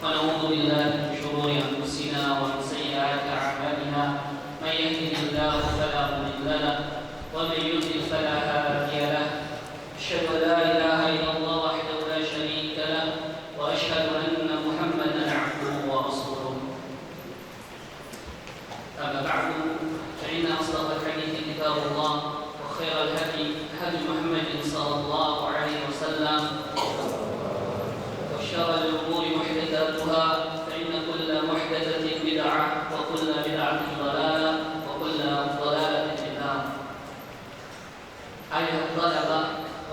ونعوذ بالله من شرور أنفسنا ومن سيئات أعمالنا من يهده الله فلا مضل له ومن يضلل فلا هادي له أشهد أن لا إله إلا الله وحده لا شريك له وأشهد أن محمدا عبده ورسوله أما بعد فإن أصدق الحديث كتاب الله وخير الهدي هدي محمد صلى الله عليه وسلم وشر الأمور محدثاتها فإن كل محدثة بدعة وكل بدعة ضلالة وكل ضلالة في النار. أيها الطلبة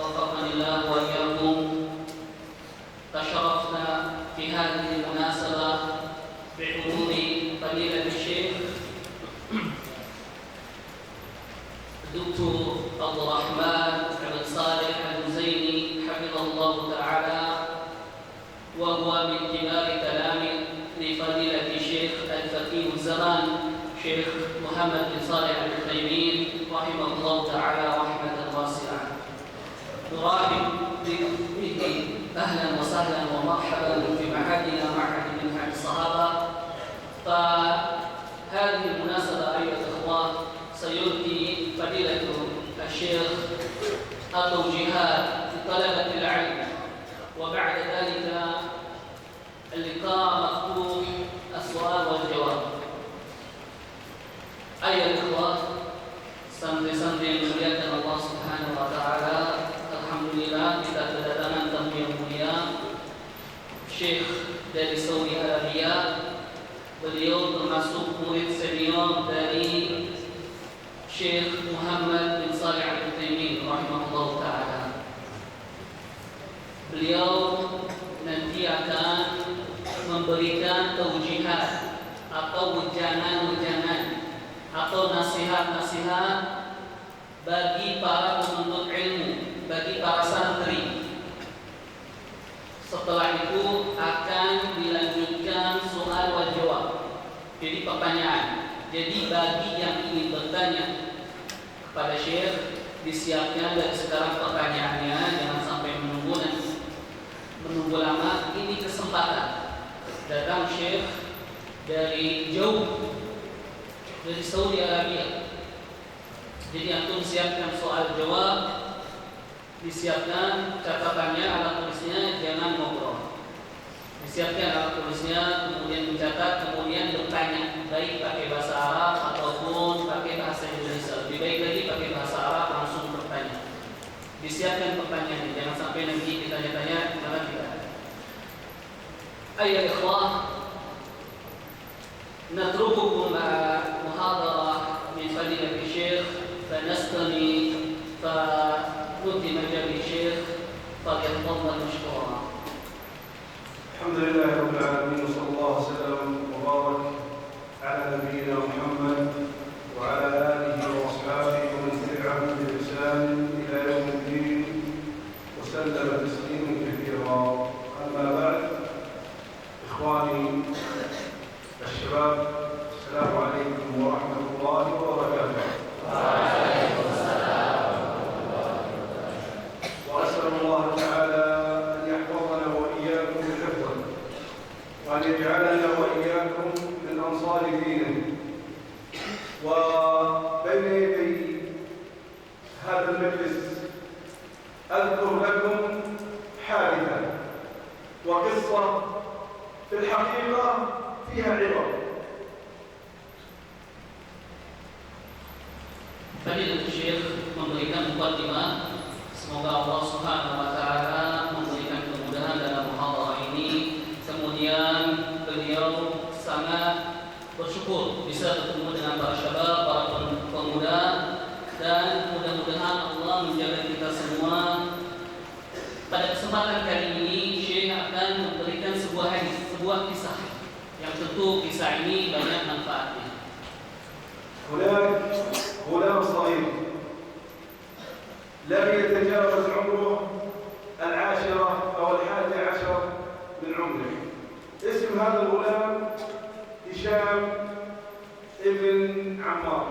وفقني الله وإياكم، تشرفنا في هذه المناسبة بحضور فضيلة الشيخ الدكتور عبد الرحمن بن صالح الزيني حفظه الله تعالى، وهو من كبار تلاميذ لفضيلة الشيخ الفقيه الزمان شيخ محمد بن صالح العثيمين رحمه الله تعالى رحمة واسعة. نرحب به أهلا وسهلا ومرحبا في معهدنا معهد منهج الصحابة. فهذه المناسبة أيها الأخوة سيلقي فضيلة الشيخ التوجيهات لطلبة العلم، وبعد ذلك اللقاء مفتوح السؤال والجواب. أيها الأخوة, santri-santri yang dimuliakan Allah Subhanahu wa taala, alhamdulillah kita kedatangan tamu yang mulia, Syekh dari Saudi Arabia. Beliau termasuk murid senior dari Syekh Muhammad bin Shalih Al-Utsaimin rahimahullah taala. Beliau nanti akan memberikan taujihat atau wejangan-wejangan atau nasihat-nasihat bagi para penuntut ilmu, bagi para santri. Setelah itu akan dilanjutkan soal wal jawab. Jadi pertanyaan. Jadi bagi yang ingin bertanya kepada Syekh, disiapkan dari sekarang pertanyaannya, jangan sampai menunggu lama. Ini kesempatan. Datang Syekh dari jauh, dari Saudi Arabia. Jadi antum siapkan soal jawab, disiapkan catatannya, alat tulisnya, jangan ngobrol. Disiapkan alat tulisnya, kemudian mencatat, kemudian bertanya, baik pakai bahasa Arab ataupun pakai bahasa Indonesia. Lebih baik lagi pakai bahasa Arab, langsung bertanya. Disiapkan pertanyaannya, jangan sampai nanti ditanya-tanya malah tidak. Ayuhal ikhwah, natrukukum ma'a muhadarah min fadilatil syekh fanastami fanuti majali syekh falyatafadhal mashkura. Alhamdulillah rabbil alamin, sallallahu wasallam wa barak ala nabiyyina Muhammad wa ala alihi wa ashabihi wa man tabi'ahum bi ihsan ila yaumiddin wa sallama tasliman katsira. Amma ba'd, ikhwani الشباب، السلام عليكم ورحمة الله وبركاته. وعليكم السلام ورحمة الله وبركاته. وأسأل الله تعالى أن يحفظنا وإياكم بحفظه، وأن يجعلنا وإياكم من أنصار دينه. وبين يدي هذا المجلس أذكر لكم حادثة وقصة في الحقيقة فيها عبر. Fadilatul Syekh memberikan mukadimah. Semoga Allah Subhanahu wa taala memberikan kemudahan dalam muhadharah ini. Kemudian beliau sangat bersyukur bisa bertemu dengan para syabab, para pemuda, dan mudah-mudahan Allah menjaga kita semua. Pada kesempatan kali ini Syekh akan memberikan sebuah hadis, sebuah kisah yang tentu kisah ini banyak manfaatnya. هناك غلام صغير لم يتجاوز عمره 10 أو 11 من عمره. اسم هذا الغلام هشام ابن عمار.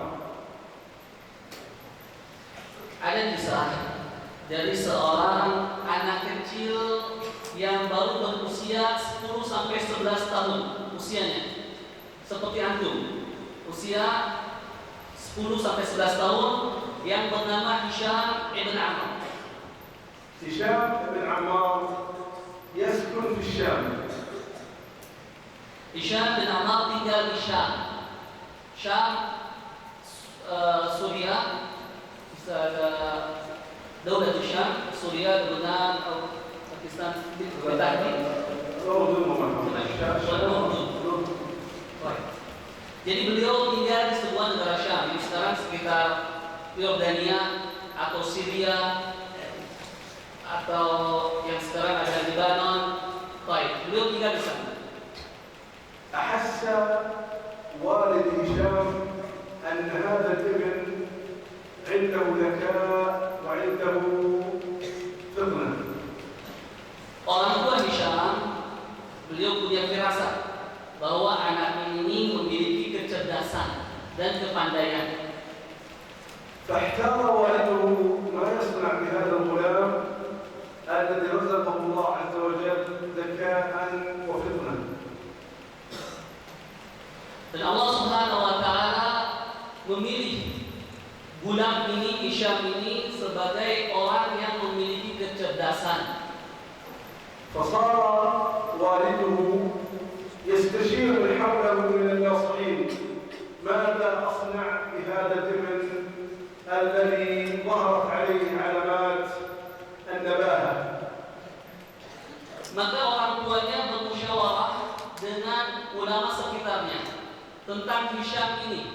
Ada kisah dari seorang anak kecil yang baru berusia berusia 10 sampai 11 tahun usianya. Seperti antum, usia 10 sampai 11 tahun yang bernama Hisham ibn Ammar. هشام بن عمار يسكن في الشام. Hisham bin Ammar tinggal di Syam. Syam, Suria, bisa ada Daulah Syam, Suria, Lebanon, atau Pakistan, Jadi beliau tinggal di sebuah negara Syam yang sekarang sekitar Yordania atau Syria atau yang sekarang ada di Lebanon. Baik, beliau tinggal di sana. أحس والد هشام أن هذا الابن عنده ذكاء وعنده فطنة. Orang tua Hisham, beliau punya firasat bahwa anak ini memiliki kecerdasan dan kepandaian. فاحتار والده ما يصنع بهذا الغلام الذي رزقه الله عز وجل ذكاء وفطنة. Dan Allah Subhanahu wa taala memilih gulam ini, Hisham ini sebagai orang yang memiliki kecerdasan. فصار والده يستشير من حوله من الناصحين ماذا أصنع بهذا الابن الذي ظهرت عليه علامات النباهة. Maka orang tuanya bermusyawarah dengan ulama sekitarnya tentang Hisham ini.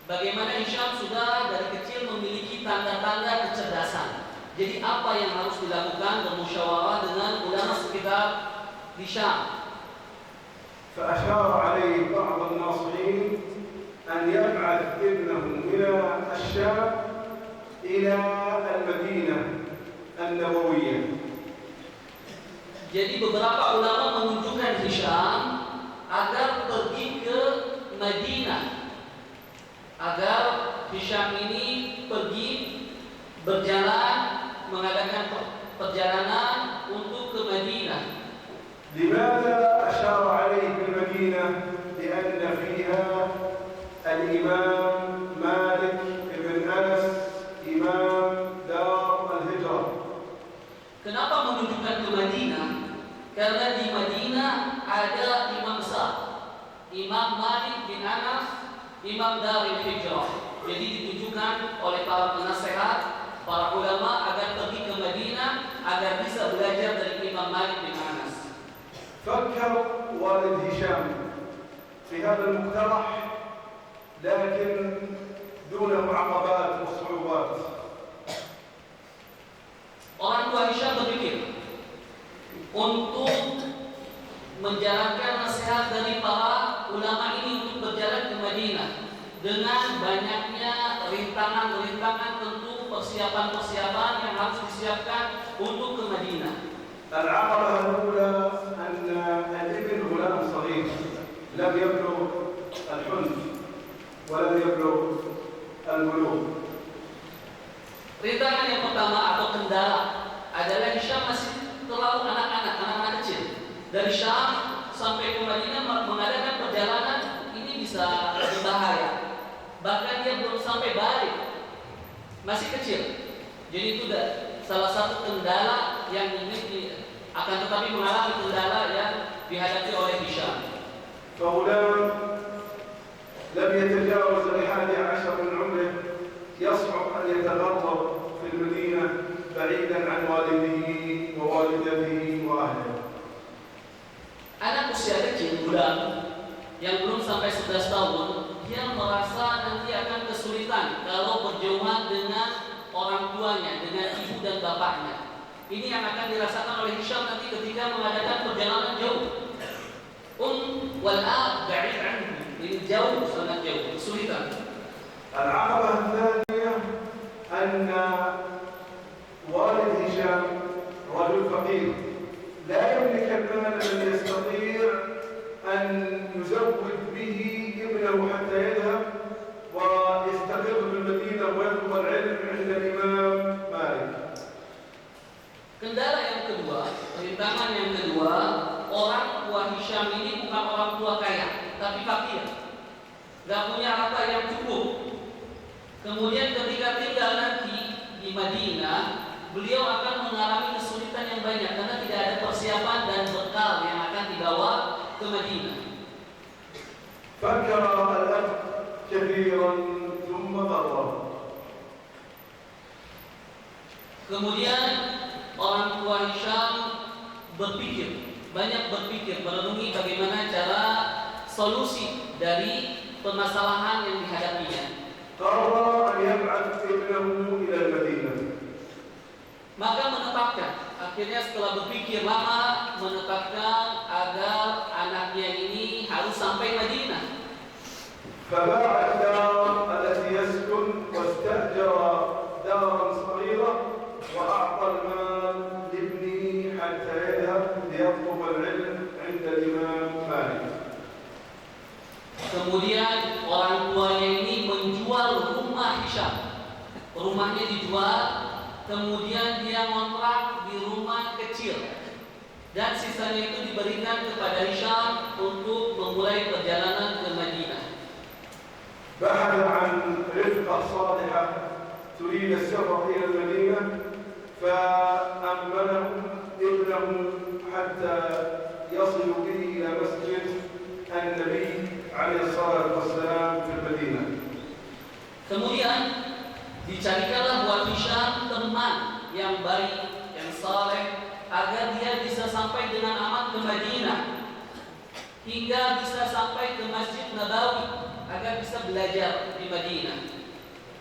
Bagaimana Hisham sudah dari kecil memiliki tanda-tanda kecerdasan. Jadi apa yang harus dilakukan, bermusyawarah dengan ulama sekitar di Syam. فأشار عليه بعض الناصحين أن يبعث ابنه من الشام إلى المدينة النبوية. Jadi beberapa ulama menunjukkan Hisham agar pergi ke Madinah, agar Hisham ini pergi berjalan, mengadakan perjalanan untuk ke Madinah. لماذا أشار عليه بالمدينة؟ لأن فيها الإمام مالك بن أنس إمام دار الهجرة. Kenapa menunjukkan ke Madinah? Karena di Madinah ada imam besar, Imam Malik bin Anas, Imam Darul Hijrah. Jadi ditujukan oleh para penasehat, para ulama agar pergi ke Madinah agar bisa belajar dari Imam Malik bin Anas. فكر والد هشام في هذا المقترح لكن دون معقبات وصعوبات. Orang tua Hisham berpikir untuk menjalankan nasihat dari para ulama ini untuk berjalan ke Madinah dengan banyaknya rintangan-rintangan, tentu persiapan-persiapan yang harus disiapkan untuk ke Madinah. العقبة الأولى أن الابن غلام صغير لم يبلغ الحنف ولم يبلغ البلوغ. Rintangan yang pertama atau kendala adalah Hisham masih terlalu anak-anak kecil. Dari Syam sampai ke Madinah mengadakan perjalanan ini bisa berbahaya. Bahkan dia belum sampai balik, masih kecil. Jadi itu salah satu kendala yang ini akan tetapi mengalami kendala yang dihadapi oleh Hisham. فغلام لم يتجاوز 11 من عمره يصعب أن يتغرب في المدينة بعيدا عن والده ووالدته وأهله. Anak usia kecil, bulan yang belum sampai 11 tahun, dia merasa nanti akan kesulitan kalau berjauhan dengan orang tuanya, dengan ibu dan bapaknya. Ini yang akan dirasakan oleh Hisham nanti ketika mengadakan perjalanan jauh. Wal ab ba'id anhu, ini jauh, sangat jauh, kesulitan. العقبة الثانية أن والد هشام رجل فقير لا يملك المال الذي يستطيع أن يزود به ابنه حتى يذهب ويستقر بالمدينة ويطلب العلم عند الإمام مالك. Kendala yang kedua, rintangan yang kedua Kemudian ketika tinggal nanti di Madinah, beliau akan mengalami kesulitan yang banyak karena tidak ada persiapan dan bekal yang akan dibawa ke Madinah. فكر الأب كثيرا ثم قرر. Kemudian orang tua Hisham banyak berpikir, merenungi bagaimana cara solusi dari permasalahan yang dihadapinya. قرر أن يبعث ابنه إلى المدينة. Maka akhirnya setelah berpikir lama, menetapkan agar anaknya ini harus sampai Madinah. فباع الدار التي يسكن واستأجر دارا صغيرة وأعطى المال لابنه حتى يذهب ليطلب العلم عند الإمام مالك. Kemudian orang tuanya ini menjual rumah Hisham. Rumahnya dijual, kemudian dia ngontrak di rumah kecil. Dan sisanya itu diberikan kepada Hisham untuk memulai perjalanan ke Madinah. بحث عن رفقة صالحة تريد السفر إلى المدينة فأمنه ابنه حتى يصل به إلى مسجد النبي عليه الصلاة والسلام في المدينة. Kemudian dicarikanlah buat Hisham teman yang baik, yang saleh, agar dia bisa sampai dengan aman ke Madinah, hingga bisa sampai ke Masjid Nabawi, agar bisa belajar di Madinah.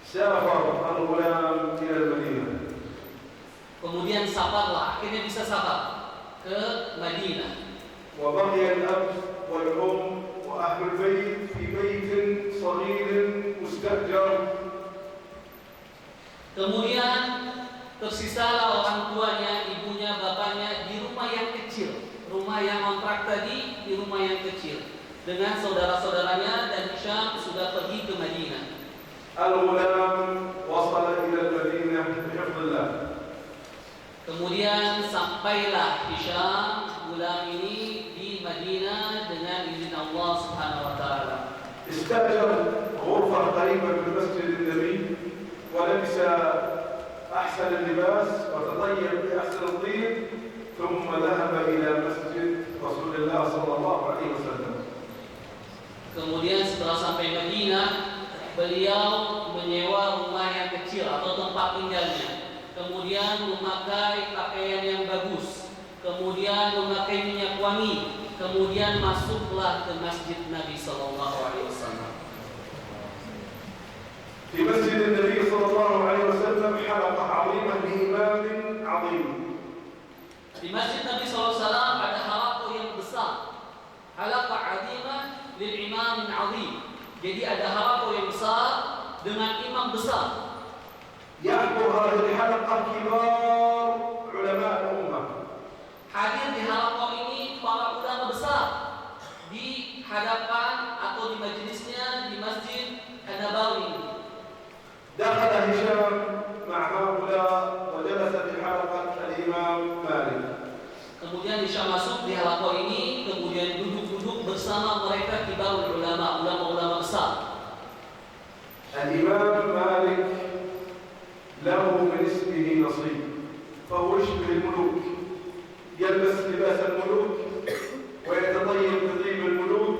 سافر الغلام إلى المدينة. Kemudian safarlah, akhirnya bisa safar ke Madinah. وبقي الأب والأم وأهل البيت في بيت صغير مستأجر. Kemudian tersisalah orang tuanya, ibunya, bapaknya di rumah yang kecil, rumah yang kontrak tadi di rumah yang kecil, dengan saudara-saudaranya, dan Hisham sudah pergi ke Madinah. الغلام وصل إلى المدينة بحفظ الله. Kemudian sampailah Hisham gulam ini di Madinah dengan izin Allah Subhanahu wa taala. استأجر غرفة قريبة من مسجد النبي ولبس أحسن اللباس وتطيب بأحسن الطيب ثم ذهب إلى مسجد رسول الله صلى الله عليه وسلم. Kemudian setelah sampai Madinah, beliau menyewa rumah yang kecil atau tempat tinggalnya. Kemudian memakai pakaian yang bagus. Kemudian memakai minyak wangi. Kemudian masuklah ke masjid Nabi Sallallahu Alaihi Wasallam. في مسجد النبي صلى الله عليه وسلم حلقة عظيمة لإمام عظيم. Di masjid Nabi Sallallahu Alaihi Wasallam ada halaqah yang besar. Halaqah azimah lil imam azim. Jadi ada halaqah yang besar dengan imam besar. يحضر هذه الحلقة كبار علماء الأمة. Hadir di halaqah ini para ulama besar di hadapan atau di majelisnya di Masjid An-Nabawi. دخل هشام مع هؤلاء وجلس في حلقة الإمام مالك. Kemudian Hisham masuk di halaqah ini, kemudian duduk-duduk bersama mereka kibarul ulama, ulama-ulama besar. الإمام مالك له من اسمه نصيب فهو يشبه الملوك يلبس لباس الملوك ويتطيب بطيب الملوك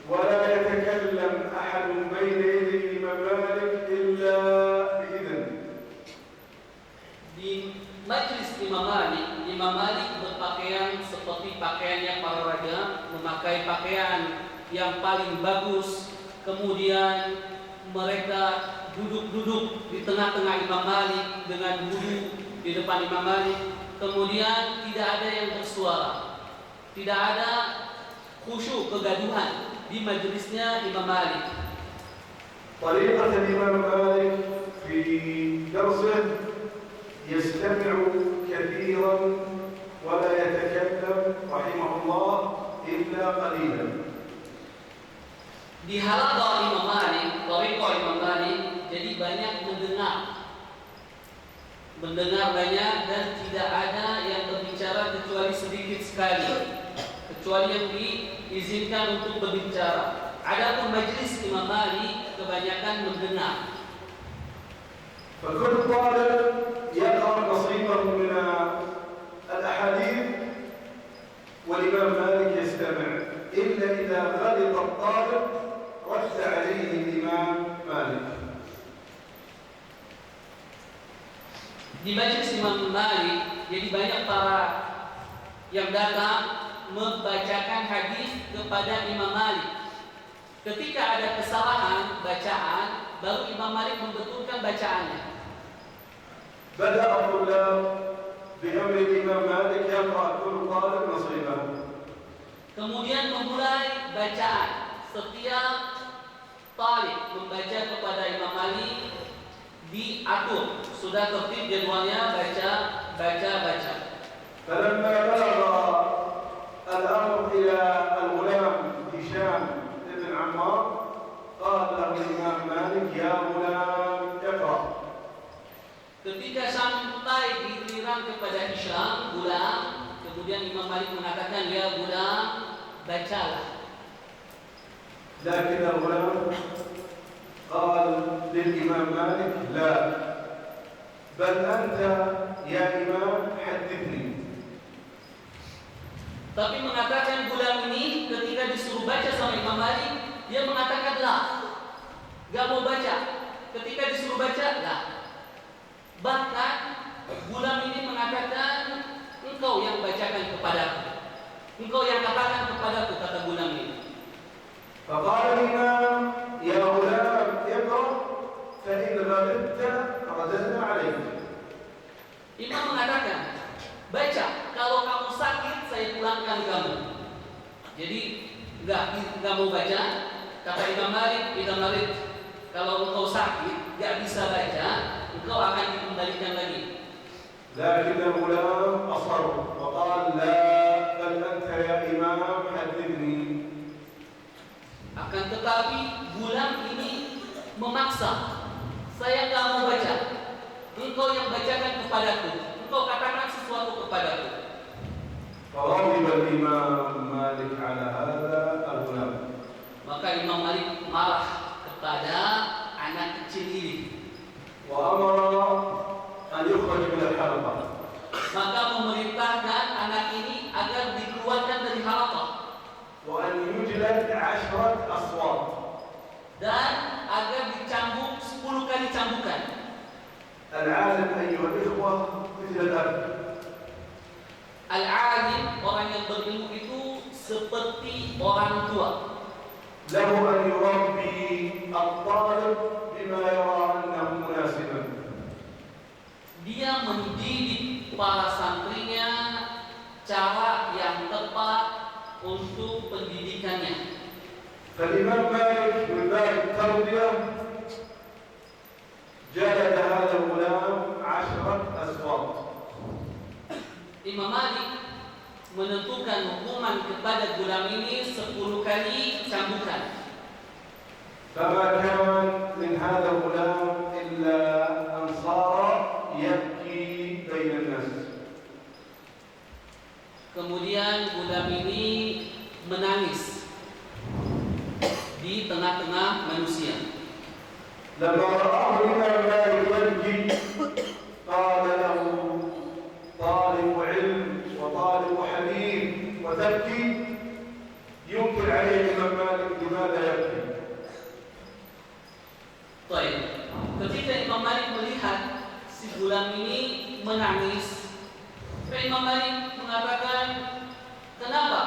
ولا يتكلم أحد بين يدي الإمام مالك إلا بإذن. Di majlis Imam Malik berpakaian seperti pakaiannya para raja, memakai pakaian yang paling bagus. Kemudian mereka duduk-duduk di tengah-tengah Imam Malik dengan wudu di depan Imam Malik. Kemudian tidak ada yang bersuara, tidak ada khusyuk, kegaduhan di majelisnya Imam Malik. طريقة الإمام مالك في درسه يستمع كثيرا ولا يتكلم رحمه الله إلا قليلا. Di halaqah Imam Malik, thariqah Imam Malik, jadi banyak mendengar banyak dan tidak ada yang berbicara kecuali sedikit sekali, kecuali yang diizinkan untuk berbicara. Adapun majelis Imam Malik kebanyakan mendengar. فكل طالب يقرأ نصيبه من الأحاديث والإمام مالك يستمع، إلا إذا غلط الطالب رد عليه الإمام مالك. Di majelis Imam Malik, jadi banyak para yang datang membacakan hadis kepada Imam Malik. Ketika ada kesalahan bacaan, baru Imam Malik membetulkan bacaannya. بدأ الطلاب بأمر الإمام مالك يقرأ كل طالب نصيبه. Kemudian memulai bacaan. Setiap talib membaca kepada Imam Malik diatur, sudah tertib jadwalnya, baca. فلما بلغ الأمر إلى الغلام هشام بن عمار قال له الإمام مالك يا غلام اقرأ. Ketika sampai giliran kepada Hisham, gulam, kemudian Imam Malik mengatakan, ya gulam, bacalah. لكن الغلام قال للإمام مالك لا، بل أنت يا إمام حدثني. Tapi mengatakan gulam ini ketika disuruh baca sama Imam Malik, dia mengatakan lah, gak mau baca. Ketika disuruh baca, lah. Bahkan gulam ini mengatakan, engkau yang bacakan kepadaku, engkau yang katakan kepadaku, kata gulam ini. فقال الإمام يا غلام اقرأ فإن غلبت رددنا عليك. Imam mengatakan, baca, kalau kamu sakit saya pulangkan kamu. Jadi enggak mau baca. Kata Imam Malik, kalau engkau sakit enggak bisa baca, engkau akan dikembalikan lagi. لكن الغلام أصر وقال لا، بل أنت يا إمام حدثني. Akan tetapi gulam ini memaksa, saya enggak mau baca. Engkau yang bacakan kepadaku, engkau katakan sesuatu kepadaku. فغضب الإمام مالك على هذا الغلام. Maka Imam Malik marah kepada anak kecil ini. وأمر أن يخرج من الحلقة. Maka memerintahkan anak ini agar dikeluarkan dari halaqah وأن يجلد 10 أصوات. dan agar dicambuk 10 kali cambukan. العالم أيها الإخوة مثل الأب. Al-alim, orang yang berilmu itu seperti orang tua. له أن يربي الطالب بما يرى أنه مناسبا. Dia mendidik para santrinya cara yang tepat untuk pendidikannya. فالإمام مالك من باب التربية جلد هذا الغلام 10 أصوات. Imam Malik menentukan hukuman kepada gulam ini 10 kali cambukan. فما كان من هذا الغلام إلا أن صار يبكي بين الناس. Kemudian gulam ini menangis di tengah-tengah manusia. لما رآه الإمام مالك يبكي قال له طالب علم وطالب حديث وتبكي، ينكر عليه الإمام مالك لماذا يبكي. Baik. Ketika Imam Malik melihat si gulam ini menangis, Imam Malik mengatakan, kenapa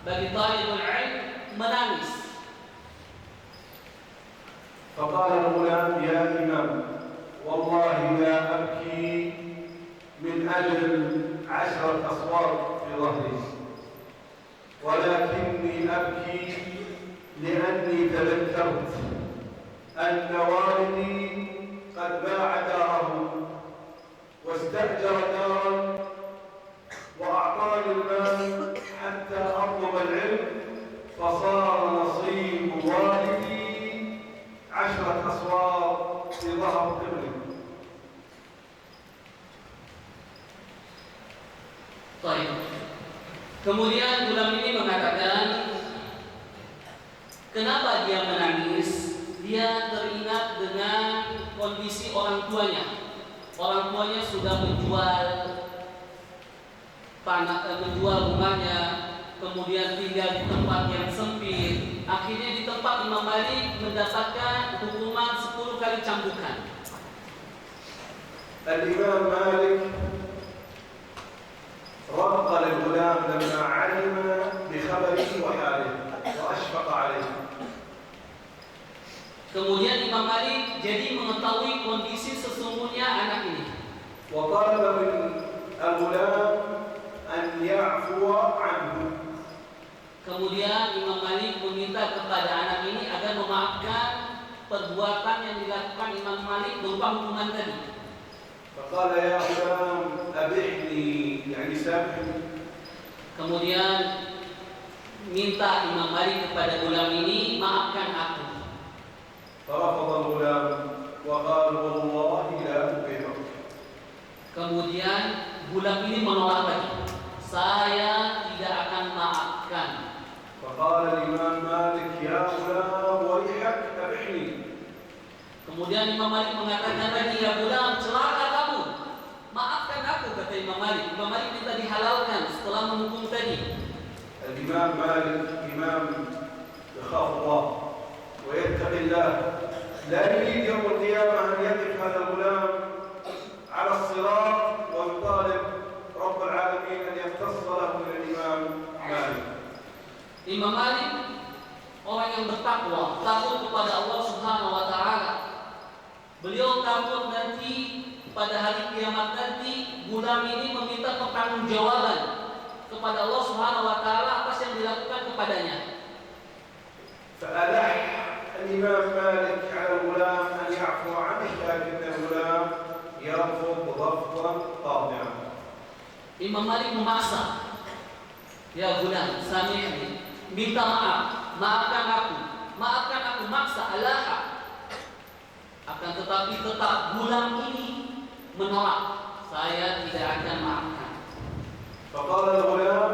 bagi talibul ilm menangis? فقال الغلام يا إمام والله لا أبكي من أجل 10 أصوات في ظهري، ولكني أبكي لأني تذكرت أن والدي قد باع داره واستأجر دارا وأعطاني المال حتى أطلب العلم، فصار نصيب والدي 10 أصوات في ظهر ابني. Baik. Kemudian gulam ini mengatakan, kenapa dia menangis? Dia teringat dengan kondisi orang tuanya. Orang tuanya sudah menjual menjual rumahnya, kemudian tinggal di tempat yang sempit. Akhirnya di tempat Imam Malik mendapatkan hukuman 10 kali cambukan. الإمام مالك رق للغلام لما علم بخبره وحاله وأشفق عليه. Kemudian Imam Malik jadi mengetahui kondisi sesungguhnya anak ini. وطلب من الغلام أن يعفو عنه. Kemudian Imam Malik meminta kepada anak ini agar memaafkan perbuatan yang dilakukan Imam Malik berupa hukuman tadi. فقال يا غلام أبعني يعني سامحني. Kemudian minta Imam Malik kepada gulam ini, maafkan aku. فرفض الغلام وقال والله لا أبيعك. Kemudian gulam ini menolak lagi, saya tidak akan maafkan. فقال الإمام مالك يا غلام ويحك أبعني. Kemudian Imam Malik mengatakan lagi, ya gulam, celaka kamu, maafkan aku, kata Imam Malik. Imam Malik minta dihalalkan setelah menghukum tadi. الإمام مالك إمام يخاف الله ويتقي الله، لا يريد يوم القيامة أن يقف هذا الغلام على الصراط ويطالب رب العالمين أن يختص له من الإمام مالك. Imam Malik orang yang bertakwa, takut kepada Allah Subhanahu wa taala. Beliau takut nanti pada hari kiamat nanti gulam ini meminta pertanggungjawaban kepada Allah Subhanahu wa taala atas yang dilakukan kepadanya. فألح الإمام مالك على الغلام أن يعفو عنه، لكن الغلام يرفض رفضا قاطعا. Imam Malik memaksa, ya gulam, samihni, minta maaf, maafkan aku, maksa alaha. Akan tetapi tetap gulam ini menolak, saya tidak akan maafkan. فقال الغلام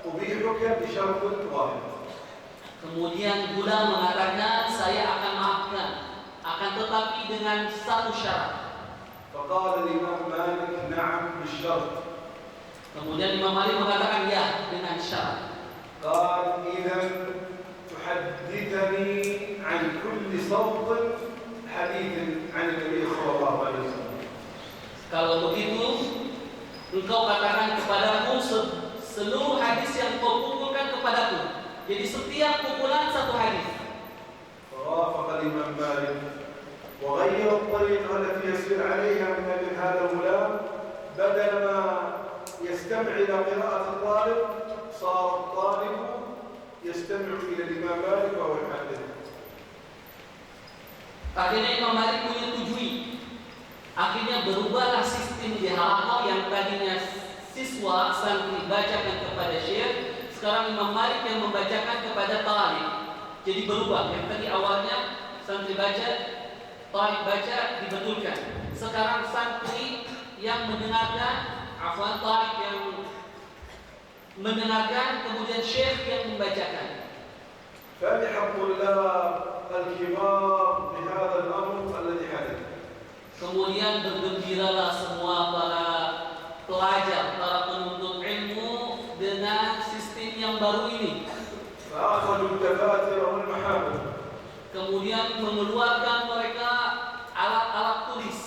أبيحك بشرط واحد. Kemudian gulam mengatakan, saya akan maafkan, akan tetapi dengan satu syarat. فقال الإمام مالك نعم بالشرط. Kemudian Imam Malik mengatakan ya dengan syarat. قال إذا تحدثني عن كل صوت حديث عن النبي صلى الله عليه وسلم. Kalau begitu, engkau katakan kepadaku seluruh hadis yang kau pukulkan kepadaku. Jadi setiap pukulan satu hadis. فوافق الإمام مالك وغير الطريقة التي يسير عليها من أجل هذا الغلام. بدل ما يستمع إلى قراءة الطالب صار الطالب يستمع إلى الإمام مالك وهو يحدث. Akhirnya Imam Malik menyetujui. Akhirnya berubahlah sistem di halaqah yang tadinya siswa santri bacakan kepada syekh, sekarang Imam Malik yang membacakan kepada talib. Jadi berubah. Yang tadi awalnya santri baca, talib baca, dibetulkan. Sekarang santri yang mendengarkan, talib yang mendengarkan, kemudian syekh yang membacakan. فرح الطلاب الكبار بهذا الأمر الذي حدث. Kemudian bergembiralah semua para pelajar, para penuntut ilmu dengan sistem yang baru ini. فأخذوا الدفاتر والمحابر. Kemudian mengeluarkan mereka alat-alat tulis.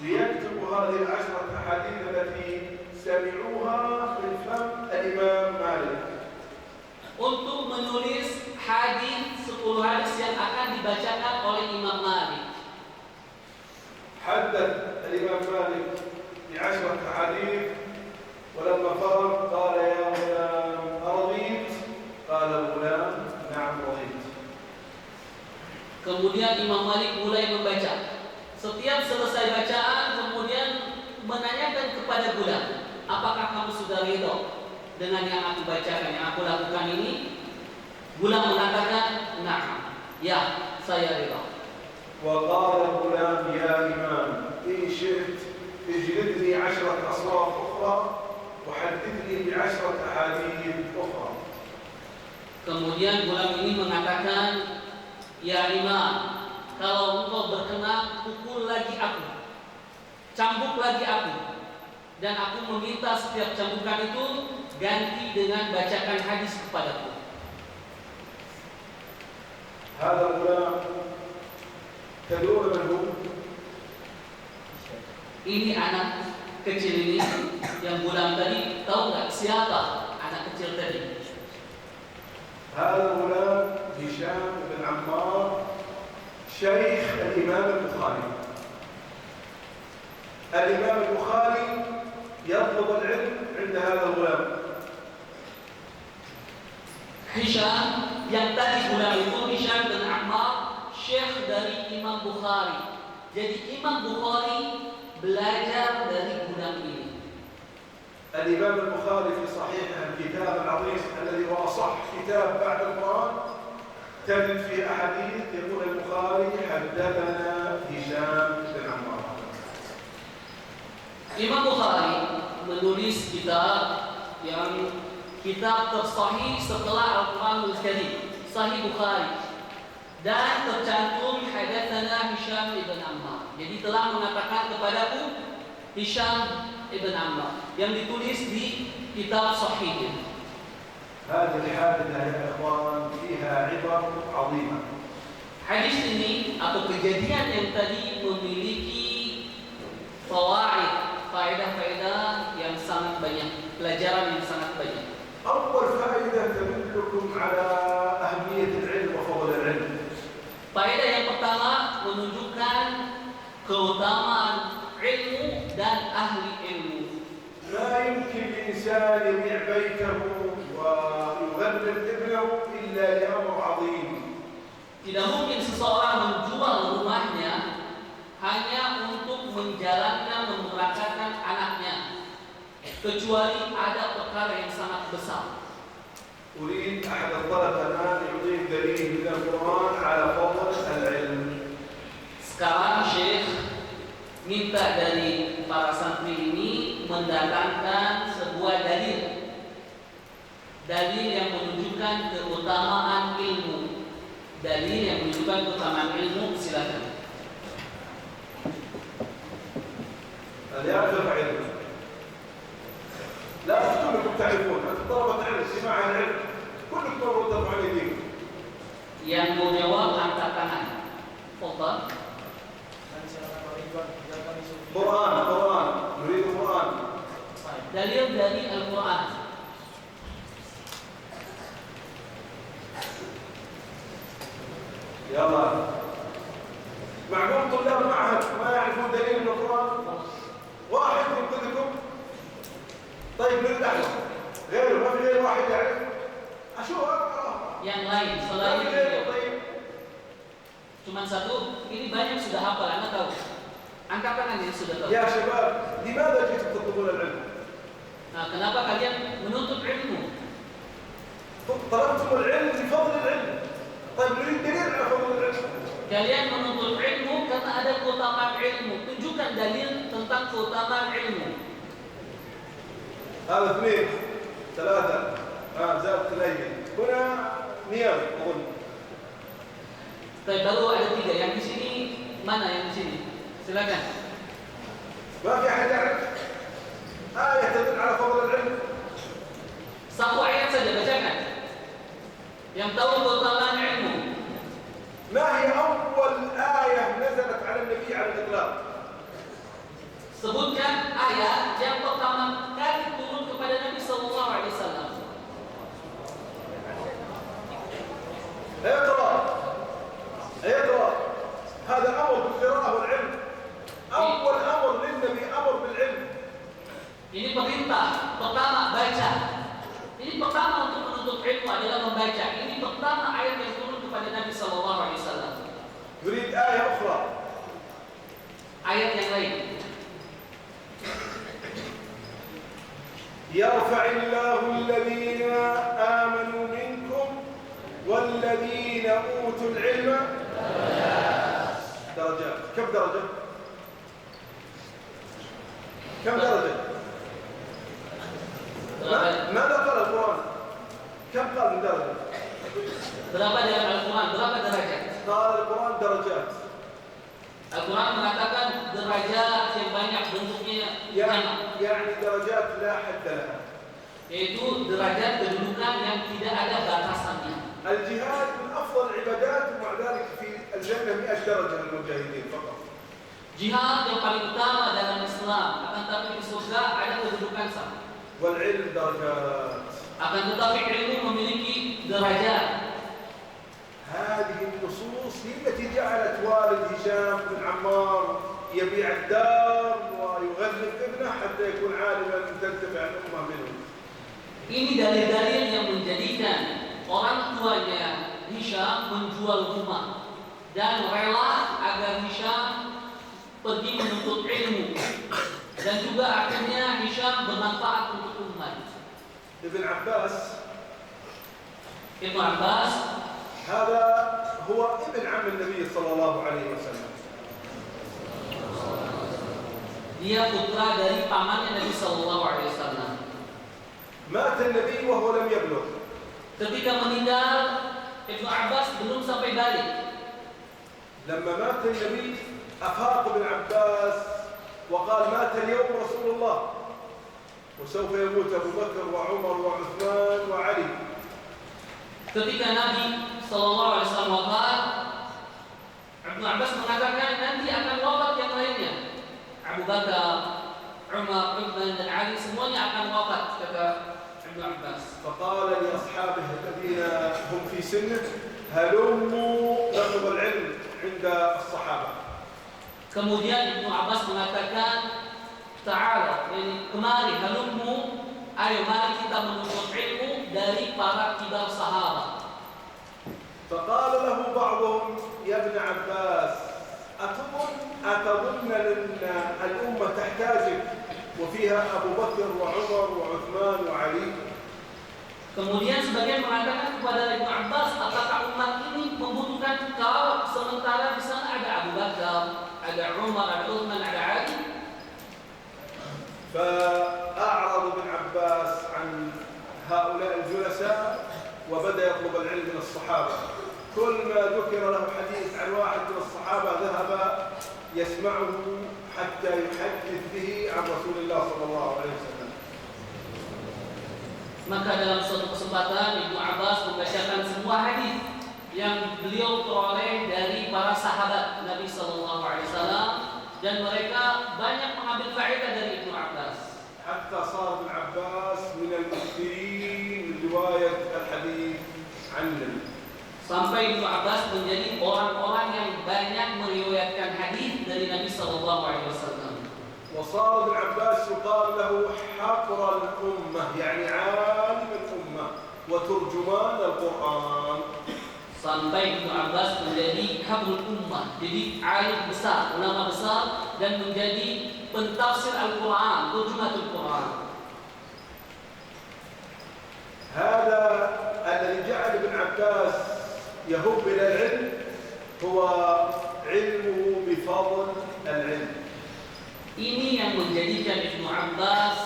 ليكتبوا هذه العشرة أحاديث التي سمعوها من فم الإمام مالك. Untuk menulis hadis 10 hadis yang akan dibacakan oleh Imam Malik. حدث الإمام مالك ب10 أحاديث ولما فرغ قال يا غلام أرضيت؟ قال الغلام نعم رضيت. Kemudian Imam Malik mulai membaca. Setiap selesai bacaan kemudian menanyakan kepada gulam, apakah kamu sudah ridho dengan yang aku bacakan, yang aku lakukan ini? Gulam mengatakan, "Na'am." Ya, saya ridho. وقال الغلام يا إمام إن شئت اجلدني 10 أصراف أخرى وحدثني ب10 أحاديث أخرى. Kemudian gulam ini mengatakan, "Ya Imam, kalau engkau berkenan, pukul lagi aku, cambuk lagi aku, dan aku meminta setiap cambukan itu ganti dengan bacakan hadis kepadaku. هذا الغلام تدرون من هو؟ Ini anak kecil ini yang gulam tadi, tahu nggak siapa anak kecil tadi? هذا الغلام هشام بن عمار شيخ الإمام البخاري. الإمام البخاري يطلب العلم عند هذا الغلام. Hisham yang tadi gulam itu Hisham bin Ammar, syekh dari Imam Bukhari. Jadi Imam Bukhari belajar dari gulam ini. الإمام البخاري في صحيحه الكتاب العظيم الذي هو أصح كتاب بعد القرآن تجد في أحاديث يقول البخاري حدثنا هشام بن عمار. Imam Bukhari menulis kitab yang kitab tersahih setelah Al-Quranul Karim, Sahih Bukhari, dan tercantum hadatsana Hisham ibn Ammar. Jadi telah mengatakan kepadaku Hisham ibn Ammar yang ditulis di kitab sahih. هذه الحادثة يا إخوان فيها عبر عظيمة. Hadis ini atau kejadian yang tadi memiliki fawaid, faedah-faedah yang sangat banyak, pelajaran yang sangat banyak. أول فائدة تدلكم على أهمية العلم وفضل العلم. Faedah yang pertama menunjukkan keutamaan ilmu dan ahli ilmu. ما يمكن لإنسان يبيع بيته ويغلب ابنه إلا لأمر عظيم. Tidak mungkin seseorang menjual rumahnya hanya untuk menjalankan, memberangkatkan anaknya, kecuali ada perkara yang sangat besar. أريد أحد الطلبة الآن يعطيني دليل من القرآن على فضل العلم. Sekarang Syekh minta dari para santri ini mendatangkan sebuah dalil yang menunjukkan keutamaan ilmu. Dalil yang menunjukkan keutamaan ilmu, silakan. يرفع علمه. لا كلكم تعرفون أنتم طلبة علم سماع العلم كلكم ترفعون عليكم. Yang mau jawab angkat tangan. Fadhal. قرآن نريد القرآن. Dalil dari Al-Quran. يلا معقول طلاب معهد ما يعرفون دليل من القرآن؟ واحد ينقذكم. طيب نريد أحد غيره، ما في غير واحد يعرف. أشوف Yang lain ما selain في غيره. itu. طيب Cuma satu, ini banyak sudah hafal, Anda tahu. Angkat tangan yang sudah tahu. يا شباب لماذا جئتم تطلبون العلم؟ Nah, kenapa kalian menuntut ilmu? طلبتم العلم لفضل العلم. طيب نريد دليل على فضل العلم. Kalian menuntut ilmu karena ada keutamaan ilmu. Tunjukkan dalil tentang keutamaan ilmu. هذا اثنين ثلاثة زادت الأيدي هنا نيام أظن. Tapi baru ada 3. Yang di sini mana yang di sini? Silakan. ما في أحد يعرف آية تدل على فضل العلم. Satu ayat saja bacakan. Yang tahu keutamaan ilmu. ما هي أول آية نزلت على النبي على الإطلاق؟ Sebutkan ayat yang pertama kali turun kepada Nabi sallallahu alaihi wasallam. اقرأ هذا أمر بالقراءة والعلم. أول أمر للنبي أمر بالعلم. Ini perintah pertama, baca. Ini pertama untuk menuntut ilmu adalah membaca. Ini pertama ayat yang turun kepada Nabi sallallahu alaihi wasallam. نريد آية أخرى. Ayat yang lain. يرفع الله الذين آمنوا منكم والذين أوتوا العلم درجات. كم درجة؟ كم درجة؟ ماذا قال القرآن؟ كم قال من درجة؟ Berapa dalam Al-Quran? Berapa derajat? قال القرآن درجات. Al-Quran يعني درجات لا حد لها. yaitu derajat kedudukan yang tidak ada batasannya. الجهاد من أفضل العبادات ومع ذلك في الجنة 100 درجة للمجاهدين فقط. Jihad yang paling utama dalam Islam, akan tetapi di surga ada kedudukan sama. والعلم درجات. Akan tetapi ilmu memiliki derajat. هذه النصوص هي التي جعلت والد هشام بن عمار يبيع الدار ويغلف ابنه حتى يكون عالما تنتفع الأمة منه. Ini dalil-dalil yang menjadikan orang tuanya Hisham menjual rumah dan rela agar Hisham pergi menuntut ilmu, dan juga akhirnya Hisham bermanfaat untuk umat. ابن عباس هذا هو ابن عم النبي صلى الله عليه وسلم. Dia putra dari pamannya Nabi sallallahu alaihi wasallam. مات النبي وهو لم يبلغ. Ketika meninggal, Ibnu Abbas belum sampai balik. لما مات النبي أفاق ابن عباس وقال مات اليوم رسول الله وسوف يموت أبو بكر وعمر وعثمان وعلي. Ketika Nabi sallallahu alaihi wasallam wafat, Ibnu Abbas mengatakan nanti akan wafat yang lainnya. Abu Bakar, Umar, Uthman dan Ali semuanya akan wafat, kata Ibnu Abbas. فقال لأصحابه الذين هم في سنه هلموا نطلب العلم عند الصحابة. Kemudian Ibnu Abbas mengatakan, Ta'ala, kemari, halummu, ayo mari kita menuntut ilmu dari para kibar sahabat. فقال له بعضهم يا ابن عباس أتظن أن الأمة تحتاجك وفيها أبو بكر وعمر وعثمان وعلي. Kemudian sebagian mengatakan kepada Ibnu Abbas, apakah umat ini membutuhkan kau sementara di sana ada Abu Bakar, ada Umar, ada Uthman, ada Ali? فأعرض ابن عباس عن هؤلاء الجلساء وبدأ يطلب العلم من الصحابة. كل ما ذكر له حديث عن واحد من الصحابة ذهب يسمعه حتى يحدث به عن رسول الله صلى الله عليه وسلم. Maka dalam suatu kesempatan Ibnu Abbas membacakan semua hadis yang beliau peroleh dari para sahabat Nabi sallallahu alaihi wasallam, dan mereka banyak mengambil faedah dari Ibnu Abbas. حتى صار ابن عباس من المكثرين من رواية الحديث عن النبي. Sampai Ibnu Abbas menjadi orang-orang yang banyak meriwayatkan hadis dari Nabi sallallahu alaihi wasallam. وصار ابن عباس يقال له حبر الأمة يعني عالم الأمة وترجمان القرآن. Sampai Ibnu Abbas menjadi habrul ummah, jadi alim besar, ulama besar, dan menjadi pentafsir Al-Quran, terjematul Quran. هذا الذي جعل ابن عباس يهب إلى العلم هو علمه بفضل العلم. Ini yang menjadikan Ibnu Abbas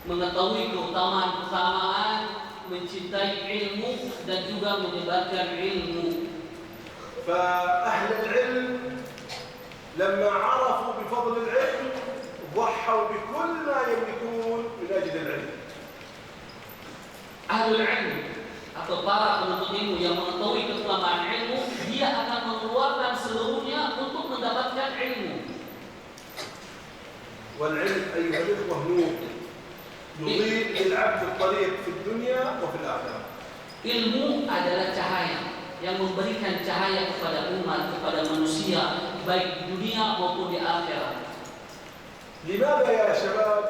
mengetahui keutamaan-keutamaan, mencintai ilmu dan juga menyebarkan ilmu. فأهل العلم لما عرفوا بفضل العلم ضحوا بكل ما يملكون من أجل العلم. Ahlul ilmu atau para penuntut ilmu yang mengetahui keutamaan ilmu, dia akan mengeluarkan seluruhnya untuk mendapatkan ilmu. والعلم أيها الإخوة نور يضيء للعبد الطريق في الدنيا وفي الآخرة. Ilmu adalah cahaya yang memberikan cahaya kepada umat, kepada manusia, baik di dunia maupun di akhirat. لماذا يا شباب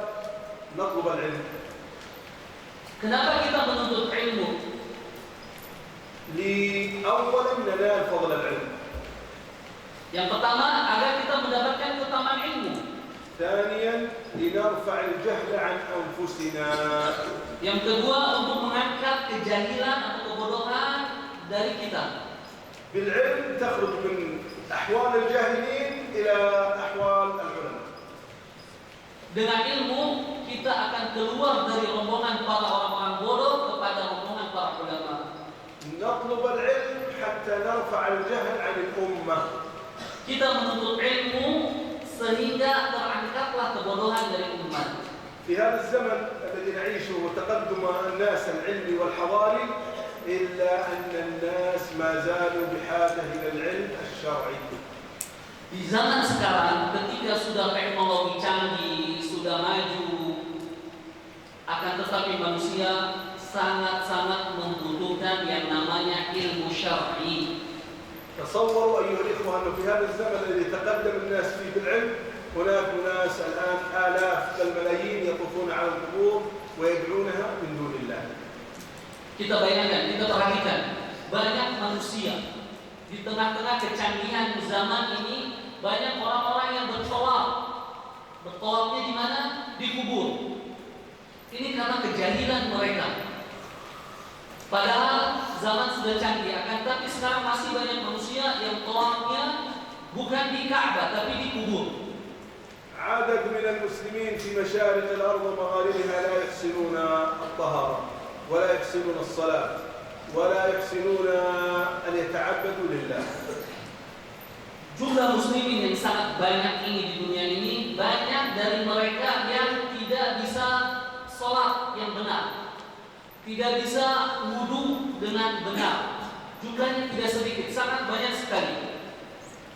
نطلب العلم؟ Kenapa kita menuntut ilmu? لأولا ننال فضل العلم. Yang pertama, agar kita mendapatkan keutamaan ilmu. ثانيا لنرفع الجهل عن أنفسنا. Yang kedua, untuk mengangkat kejahilan atau kebodohan dari kita. بالعلم تخرج من أحوال الجاهلين إلى أحوال العلماء. Dengan ilmu kita akan keluar dari rombongan para orang-orang bodoh kepada rombongan para ulama. نطلب العلم حتى نرفع الجهل عن الأمة. Kita menuntut ilmu sehingga terangkat angkatlah kebodohan dari umat. في هذا الزمن الذي نعيشه وتقدم الناس العلمي والحضاري إلا أن الناس ما زالوا بحاجة إلى العلم الشرعي. Di zaman sekarang ketika sudah teknologi canggih, sudah maju, akan tetapi manusia sangat-sangat membutuhkan yang namanya ilmu syar'i. تصوروا أيها الإخوة أنه في هذا الزمن الذي تقدم الناس فيه بالعلم هناك ناس الآن آلاف بل ملايين يطوفون على القبور ويدعونها من دون الله. Kita bayangkan, kita perhatikan, banyak manusia di tengah-tengah kecanggihan zaman ini, banyak orang-orang yang bertawaf. Bertawafnya di mana? Di kubur. Ini karena kejahilan mereka. Padahal zaman sudah canggih, akan tapi sekarang masih banyak manusia yang tawafnya bukan di Ka'bah tapi di kubur. عدد من المسلمين في مشارق الأرض ومغاربها لا يحسنون الطهارة ولا يحسنون الصلاة ولا يحسنون أن يتعبدوا لله. Jumlah muslimin yang sangat banyak ini di dunia ini, banyak dari mereka yang tidak bisa sholat yang benar, tidak bisa wudu dengan benar. Jumlahnya tidak sedikit, sangat banyak sekali.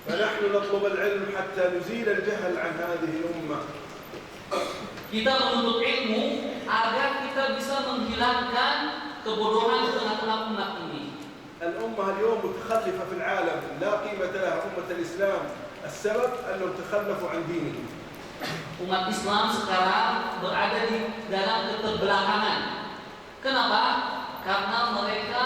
فنحن نطلب العلم حتى نزيل الجهل عن هذه الأمة. Kita menuntut ilmu agar kita bisa menghilangkan kebodohan di tengah-tengah umat ini. الأمة اليوم متخلفة في العالم لا قيمة لها. أمة الإسلام السبب أنهم تخلفوا عن دينهم. Umat Islam sekarang berada di dalam keterbelakangan. Kenapa? Karena mereka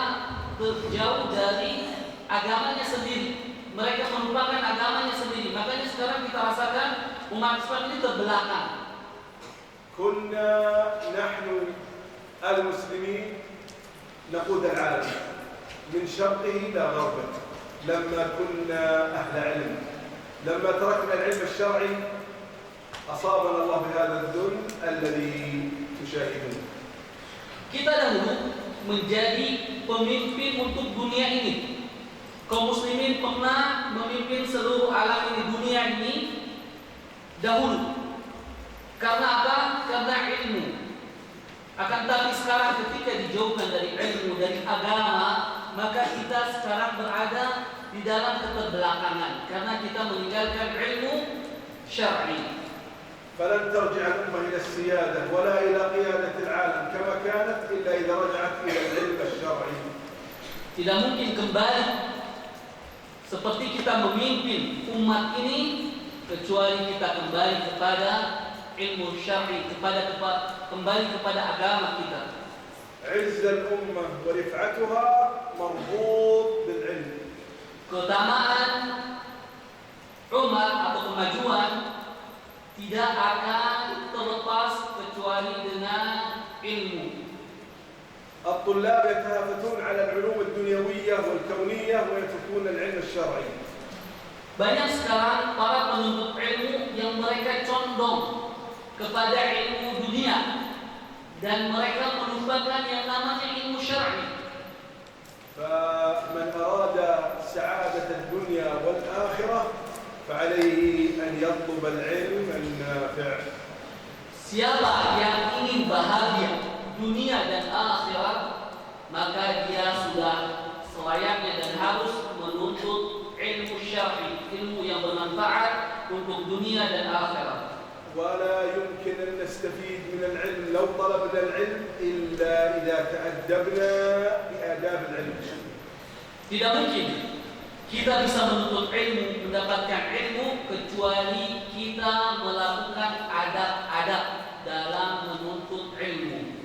terjauh dari agamanya sendiri. Mereka melupakan agamanya sendiri. Makanya sekarang kita rasakan umat Islam ini terbelakang. كنا نحن المسلمين نقود العالم من شرقه إلى غربه لما كنا أهل علم. لما تركنا العلم الشرعي أصابنا الله بهذا الذل الذي تشاهدون. Kita dahulu menjadi pemimpin untuk dunia ini. Kaum muslimin pernah memimpin seluruh alam ini, dunia ini dahulu. Karena apa? Karena ilmu. Akan tapi sekarang ketika dijauhkan dari ilmu, dari agama, maka kita sekarang berada di dalam keterbelakangan karena kita meninggalkan ilmu syar'i. فلن ترجع الأمة إلى السيادة ولا إلى قيادة العالم كما كانت إلا إذا رجعت إلى العلم الشرعي. Tidak mungkin kembali seperti kita memimpin umat ini kecuali kita kembali kepada ilmu syar'i, kembali kepada agama kita. عز الأمة ورفعتها مربوط بالعلم. Keutamaan umat atau kemajuan tidak akan terlepas kecuali dengan ilmu. الطلاب يتهافتون على العلوم الدنيوية والكونية ويتركون العلم الشرعي. Banyak sekarang para penuntut ilmu yang mereka condong kepada ilmu dunia dan mereka melupakan yang namanya ilmu syar'i. فمن أراد سعادة الدنيا والآخرة فعليه أن يطلب العلم النافع. Siapa yang ingin bahagia dunia dan akhirat, maka dia sudah selayaknya dan harus menuntut ilmu syar'i, ilmu yang bermanfaat untuk dunia dan akhirat. ولا يمكن أن نستفيد من العلم لو طلبنا العلم إلا إذا تأدبنا بآداب العلم. Tidak mungkin kita bisa menuntut ilmu, mendapatkan ilmu kecuali kita melakukan adab-adab dalam menuntut ilmu.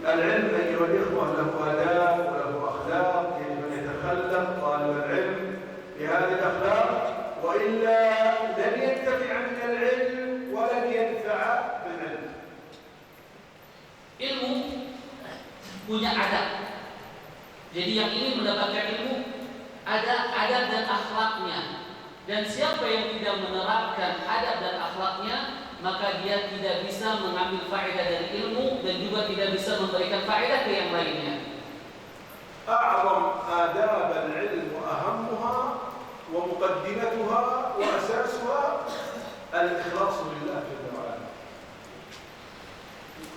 العلم أيها الإخوة له آداب وله أخلاق يجب أن يتخلق طالب العلم بهذه الأخلاق وإلا لن ينتفع من العلم ولن ينفع بالعلم. Ilmu punya adab. Jadi yang ingin mendapatkan ilmu ada adab dan akhlaknya. Dan siapa yang tidak menerapkan adab dan akhlaknya, maka dia tidak bisa mengambil faedah dari ilmu dan juga tidak bisa memberikan faedah ke yang lainnya. أعظم آداب العلم وأهمها ومقدمتها وأساسها الإخلاص لله جل وعلا.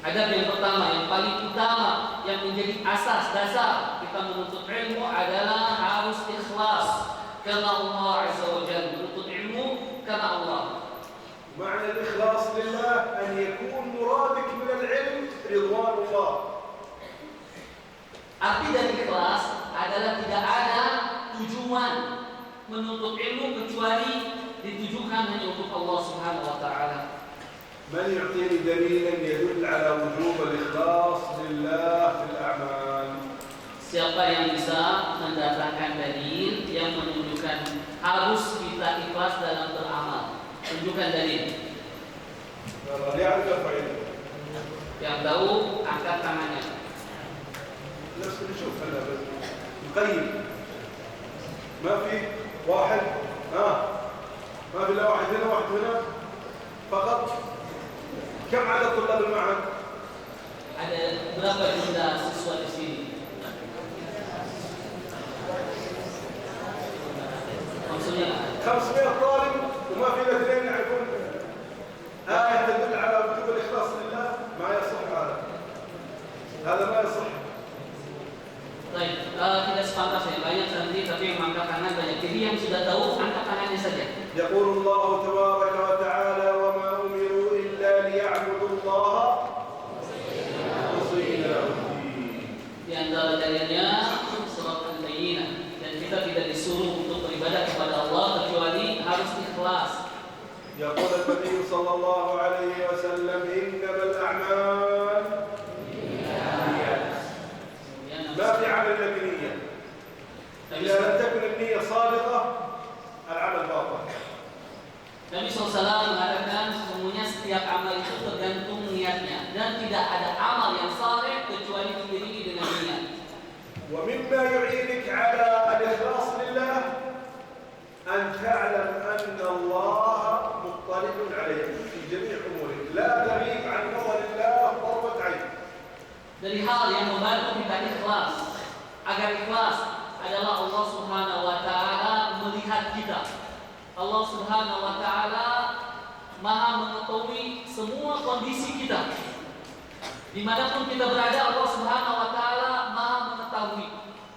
Adab yang pertama, yang paling utama, yang menjadi asas dasar kita menuntut ilmu adalah harus ikhlas karena Allah Azza wa Jalla. Menuntut ilmu karena Allah. معنى الإخلاص لله أن يكون مرادك من العلم رضوان الله. Arti dari ikhlas adalah tidak ada tujuan menuntut ilmu kecuali ditujukan hanya untuk Allah Subhanahu wa taala. من يعطيني دليلا يدل على وجوب الإخلاص لله في الأعمال؟ Siapa yang bisa mendatangkan dalil yang menunjukkan harus kita ikhlas dalam beramal? Tunjukkan dalil. Yang tahu angkat tangannya. بس نشوف هلا بس نقيم. ما في واحد ما في الا واحد هنا واحد هنا فقط. كم عدد طلاب المعهد؟ Ada berapa jumlah siswa di sini? Maksudnya 500 طالب وما في الا اثنين يعرفون آية تدل على وجوب الإخلاص لله. ما يصح هذا ما يصح. Baik, tidak sepantasnya banyak santri tapi yang angkat tangan banyak. Jadi yang sudah tahu angkat tangannya saja. يقول الله تبارك وتعالى وما أمروا إلا ليعبدوا الله مخلصين له الدين. Di antara dalilnya surat Al-Bayyinah, dan kita tidak disuruh untuk beribadah kepada Allah kecuali harus ikhlas. يقول النبي صلى الله عليه وسلم إنما الأعمال ما في عمل إلا بنية. إذا لم تكن النية صادقة العمل باطل. Nabi SAW mengatakan sesungguhnya setiap amal itu tergantung niatnya dan tidak ada amal yang saleh kecuali diiringi dengan niat. ومما يعينك على الإخلاص لله أن تعلم أن الله مطلع عليك في جميع أمورك لا تغيب عن نظر الله طرفة عين. Dari hal yang membantu kita ikhlas, agar ikhlas adalah Allah Subhanahu wa taala melihat kita. Allah Subhanahu wa taala Maha mengetahui semua kondisi kita. Dimanapun kita berada, Allah Subhanahu wa taala Maha mengetahui.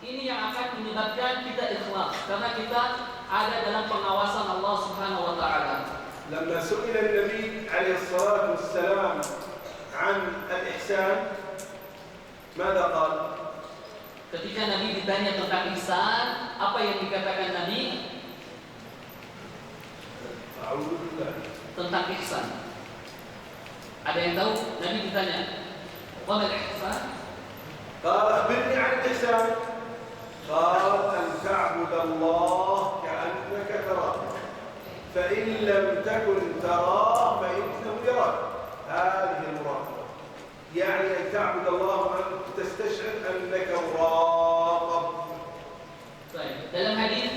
Ini yang akan menyebabkan kita ikhlas karena kita ada dalam pengawasan Allah Subhanahu wa taala. لما سئل النبي عليه الصلاة والسلام عن الإحسان ماذا قال؟ Ketika Nabi ditanya tentang ihsan, apa yang dikatakan Nabi? أعوذ بالله. Tentang ihsan. Ada yang tahu? Nabi ditanya, "Wa mal ihsan?" قال أخبرني عن الإحسان. قال أن تعبد الله كأنك تراه فإن لم تكن تراه فإنه يراك. هذه المراقبة، يعني أن تعبد الله وأن تستشعر أنك مراقب. Baik. Dalam hadis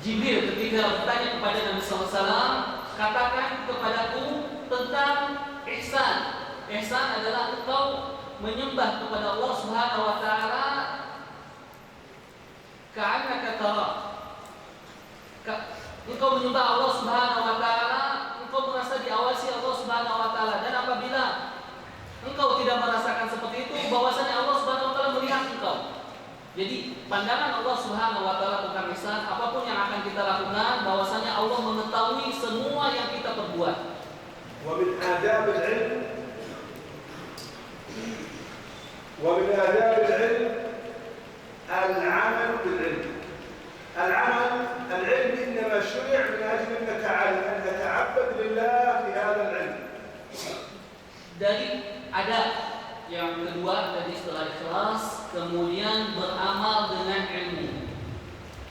Jibril ketika bertanya kepada Nabi SAW, katakan kepadaku tentang ihsan. Ihsan adalah engkau menyembah kepada Allah Subhanahu wa taala ka'annaka tara. Engkau menyembah Allah Subhanahu wa taala, engkau merasa diawasi Allah Subhanahu wa taala, dan apabila engkau tidak merasakan seperti itu, bahwasanya Allah Subhanahu wa taala melihat engkau. Jadi pandangan Allah Subhanahu wa taala tentang ihsan, apapun yang akan kita lakukan, bahwasanya Allah mengetahui semua yang kita perbuat. ومن آداب العلم العمل بالعلم. العلم إنما شرع من أجل أن نتعبد لله في هذا العلم. Dari ada yang kedua dari setelah ikhlas, kemudian beramal dengan ilmu.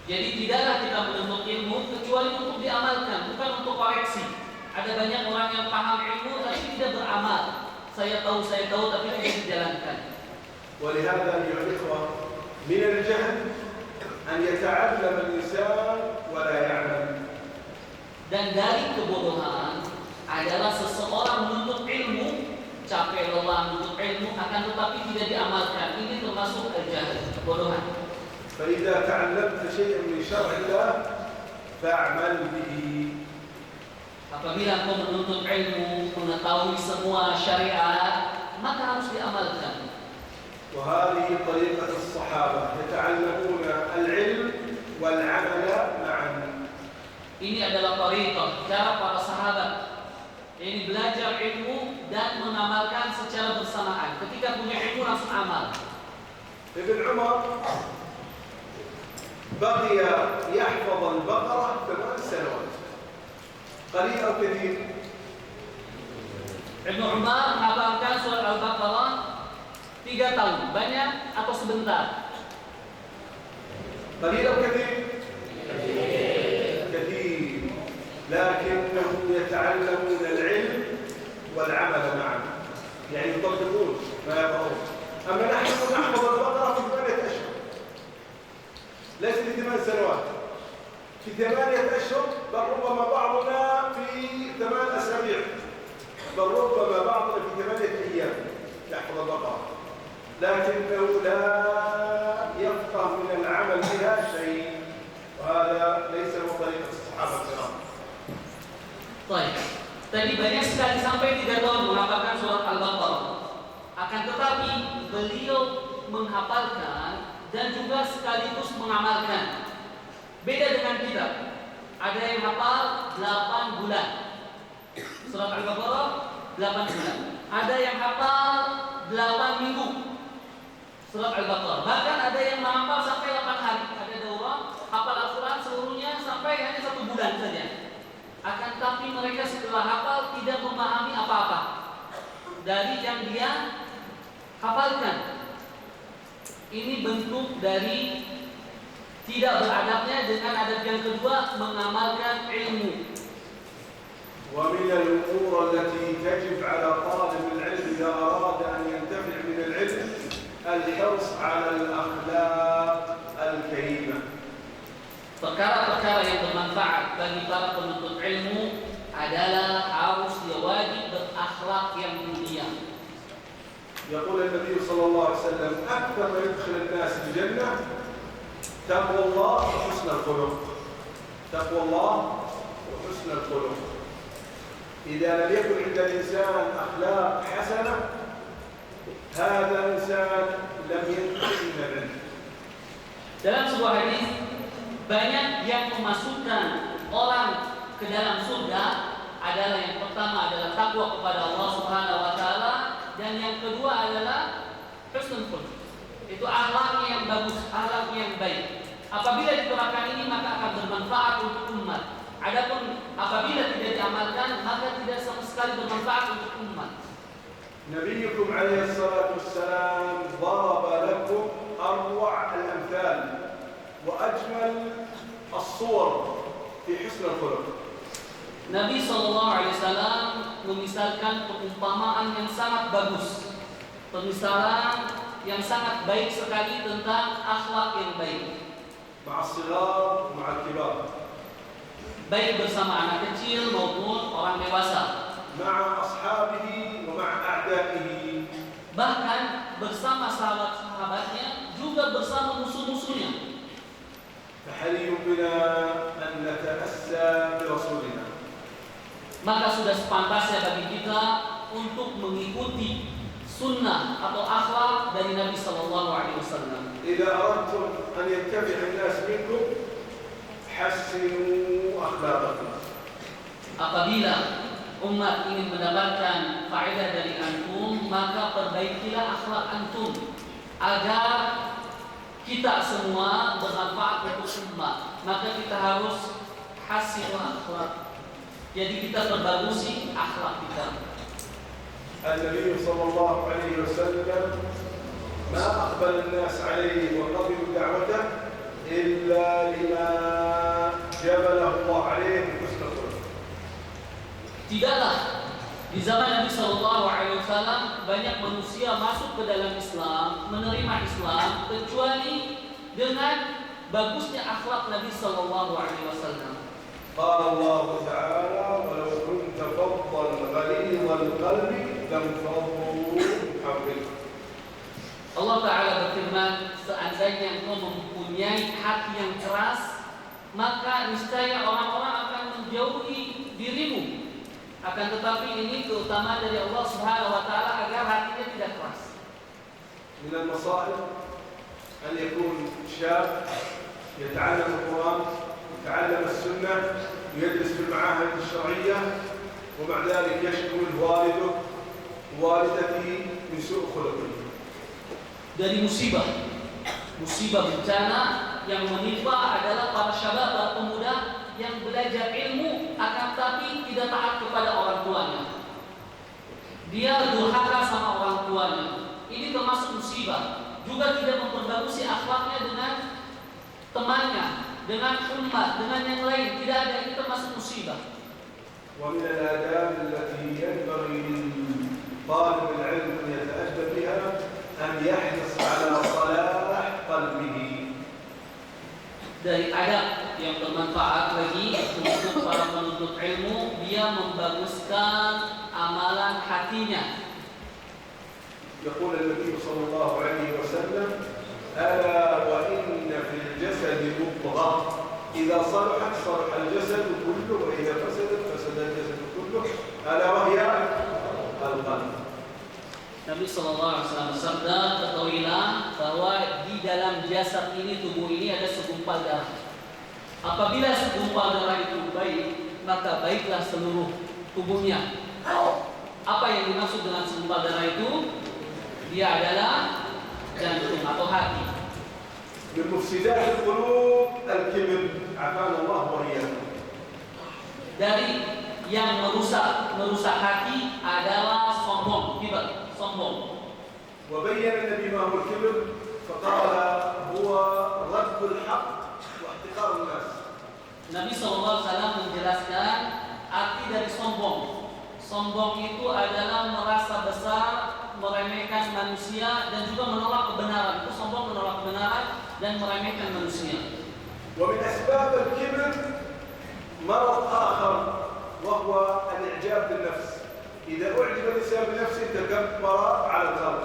Jadi tidaklah kita menuntut ilmu kecuali untuk diamalkan, bukan untuk koreksi. Ada banyak orang yang paham ilmu tapi tidak beramal. Saya tahu tapi tidak dijalankan. ولهذا أيها الإخوة من الجهل أن يتعلم الإنسان ولا يعلم. Dan dari kebodohan adalah seseorang menuntut ilmu, capek lelah menuntut ilmu akan tetapi tidak diamalkan. Ini termasuk al-jahl, kebodohan. فإذا تعلمت شيئا من شرع الله فاعمل به. Apabila engkau menuntut ilmu, mengetahui semua syariat, maka harus diamalkan. وهذه طريقة الصحابة يتعلمون العلم والعمل معا. Ini adalah tariqah, cara para sahabat. Ini belajar ilmu dan mengamalkan secara bersamaan. Ketika punya ilmu langsung amal. ابن عمر بقي يحفظ البقرة 8 سنوات. قليل أو كثير؟ Ibnu Umar menghafalkan surat Al-Baqarah 3 tahun, banyak atau sebentar? قليل أو كثير؟ كثير، لكنهم يتعلمون العلم والعمل معا، يعني يطبقون ما يقرؤون. أما نحن نحفظ البقرة في 8 أشهر، ليس في 8 سنوات، في 8 أشهر، بل ربما بعضنا في 8 أسابيع، بل ربما بعضنا في 8 أيام يحفظ البقرة، لكنه لا يفقه من العمل بها شيء، وهذا ليس هو طريقة الصحابة الكرام. Baik. Tadi banyak sekali sampai 3 tahun menghafalkan surat Al-Baqarah. Akan tetapi beliau menghafalkan dan juga sekaligus mengamalkan. Beda dengan kita. Ada yang hafal 8 bulan. Surat Al-Baqarah 8 bulan. Ada yang hafal 8 minggu. Surat Al-Baqarah. Bahkan ada yang menghafal sampai 8 hari. Ada orang hafal Al-Quran seluruhnya sampai hanya 1 bulan saja. Akan tapi mereka setelah hafal tidak memahami apa-apa dari yang dia hafalkan. Ini bentuk dari tidak beradabnya dengan adab yang kedua, mengamalkan ilmu. ومن الأمور التي تجب على طالب العلم إذا أراد أن ينتفع من العلم الحرص على الأخلاق الكريمة. Perkara-perkara yang bermanfaat bagi para penuntut ilmu adalah harus dia wajib berakhlak yang mulia. يقول النبي صلى الله عليه وسلم أكثر ما يدخل الناس الجنة تقوى الله وحسن الخلق. تقوى الله وحسن الخلق. إذا لم يكن عند الإنسان أخلاق حسنة هذا إنسان لم ينتهي من العلم. Dalam sebuah hadis, banyak yang memasukkan orang ke dalam surga adalah yang pertama adalah takwa kepada Allah Subhanahu wa taala dan yang kedua adalah husnul khuluq. Itu akhlaknya yang bagus, akhlaknya yang baik. Apabila diterapkan ini maka akan bermanfaat untuk umat. Adapun apabila tidak diamalkan maka tidak sama sekali bermanfaat untuk umat. نبيكم عليه الصلاة والسلام ضرب لكم أروع الأمثال وأجمل الصور في حسن الخلق. Nabi SAW memisalkan perumpamaan yang sangat bagus, pemisalan yang sangat baik sekali tentang akhlak yang baik. مع الصغار ومع الكبار. Baik bersama anak kecil maupun orang dewasa. مع أصحابه ومع أعدائه. Bahkan bersama sahabat-sahabatnya juga bersama musuh-musuhnya. فحري بنا أن نتأسى برسولنا. Maka sudah sepantasnya bagi kita untuk mengikuti sunnah atau akhlak dari Nabi Sallallahu Alaihi Wasallam. إذا أردتم أن ينتفع الناس منكم حسنوا أخلاقكم. Apabila umat ingin mendapatkan faedah dari antum, maka perbaikilah akhlak antum agar kita semua bermanfaat untuk umat. Maka kita harus hasil akhlak. Jadi kita perbagusi akhlak kita. النبي صلى الله عليه وسلم ما أقبل الناس عليه وقبلوا دعوته إلا لما جبله الله عليه من حسن الخلق. Tidaklah di zaman Nabi Sallallahu Alaihi Wasallam banyak manusia masuk ke dalam Islam, menerima Islam kecuali dengan bagusnya akhlak Nabi Sallallahu Alaihi Wasallam. قال الله تعالى ولو كنت فظا غليظ القلب لانفضوا من حولك. Allah Ta'ala berfirman, seandainya engkau mempunyai hati yang keras, maka niscaya orang-orang akan menjauhi dirimu. Akan tetapi ini keutamaan dari Allah Subhanahu wa taala agar hatinya tidak keras. من المصائب أن يكون شاب يتعلم القرآن يتعلم السنة ويجلس في المعاهد الشرعية ومع ذلك يشكو والده ووالدته من سوء خلقه. Dari musibah bencana yang menimpa adalah para syabab, para pemuda yang belajar ilmu akan tapi tidak taat kepada orang tuanya. Dia durhaka sama orang tuanya. Ini termasuk musibah. Juga tidak memperbagusi akhlaknya dengan temannya, dengan umat, dengan yang lain. Tidak ada, ini termasuk musibah. ومن الآداب التي ينبغي لطالب العلم أن يتأدب بها أن يحرص على صلاح قلبه. Dari adab yang bermanfaat bagi untuk para penuntut ilmu, dia membaguskan amalan hatinya. يقول النبي صلى الله عليه وسلم ألا وإن في الجسد مضغة إذا صلحت صلح الجسد كله وإذا فسدت فسد الجسد كله ألا وهي القلب. Nabi SAW bersabda, ketahuilah bahwa di dalam jasad ini, tubuh ini ada segumpal darah. Apabila segumpal darah itu baik, maka baiklah seluruh tubuhnya. Apa yang dimaksud dengan segumpal darah itu? Dia adalah jantung atau hati. من مفسدات القلوب الكبر عافانا الله وإياكم. Dari yang merusak hati adalah sombong, kibar, sombong. وبين النبي ما هو الكبر فقال هو رد الحق واحتقار الناس. Nabi SAW menjelaskan arti dari sombong. Sombong itu adalah merasa besar, meremehkan manusia dan juga menolak kebenaran. Itu sombong, menolak kebenaran dan meremehkan manusia. ومن أسباب الكبر مرض آخر وهو الإعجاب بالنفس. إذا أعجب الإنسان بنفسه تكبر على الخلق.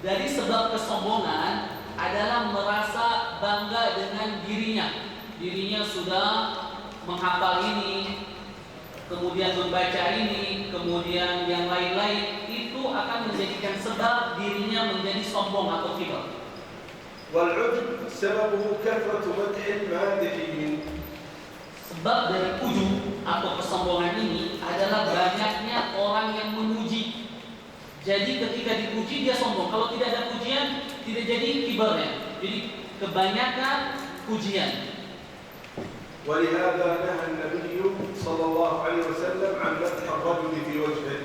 Dari sebab kesombongan adalah merasa bangga dengan dirinya. Dirinya sudah menghafal ini, kemudian membaca ini, kemudian yang lain-lain, itu akan menjadikan sebab dirinya menjadi sombong atau kibar. والعجب سببه كثرة مدح المادحين. Sebab dari ujub atau kesombongan ini adalah banyaknya orang yang memuji. Jadi ketika dipuji dia sombong. Kalau tidak ada pujian, tidak jadi kibarnya. Jadi kebanyakan pujian. ولهذا نهى النبي صلى الله عليه وسلم عن مدح الرجل في وجهه.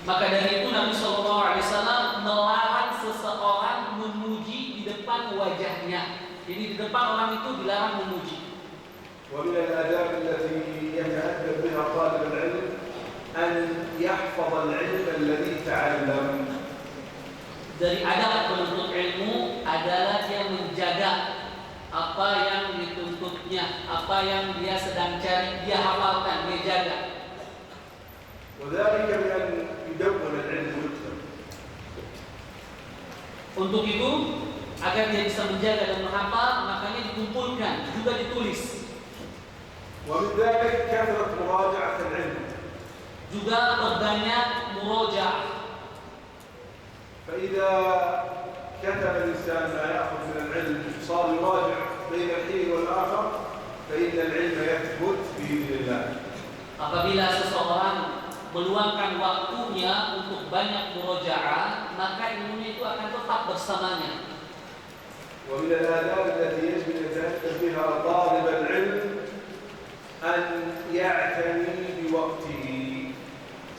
Maka dari itu Nabi SAW melarang seseorang memuji di depan wajahnya. Jadi di depan orang itu dilarang memuji. ومن الآداب التي يتأدب بها طالب العلم أن يحفظ العلم الذي تعلم. Dari adab penuntut ilmu adalah dia menjaga apa yang dituntutnya, apa yang dia sedang cari, dia hafalkan, dia jaga. وذلك بأن يدون العلم ويكتب. Untuk itu, agar dia bisa menjaga dan menghafal, makanya dikumpulkan, juga ditulis. ومن ذلك كثرة مراجعة العلم. Juga perbanyak murojaah. فإذا كتب الإنسان ما يأخذ من العلم صار يراجع بين الحين والآخر فإن العلم يثبت بإذن الله. Apabila seseorang meluangkan waktunya untuk banyak murojaah, maka ilmunya itu akan tetap bersamanya. ومن الآداب التي يجب أن يتأدب بها طالب العلم أن يعتني بوقته.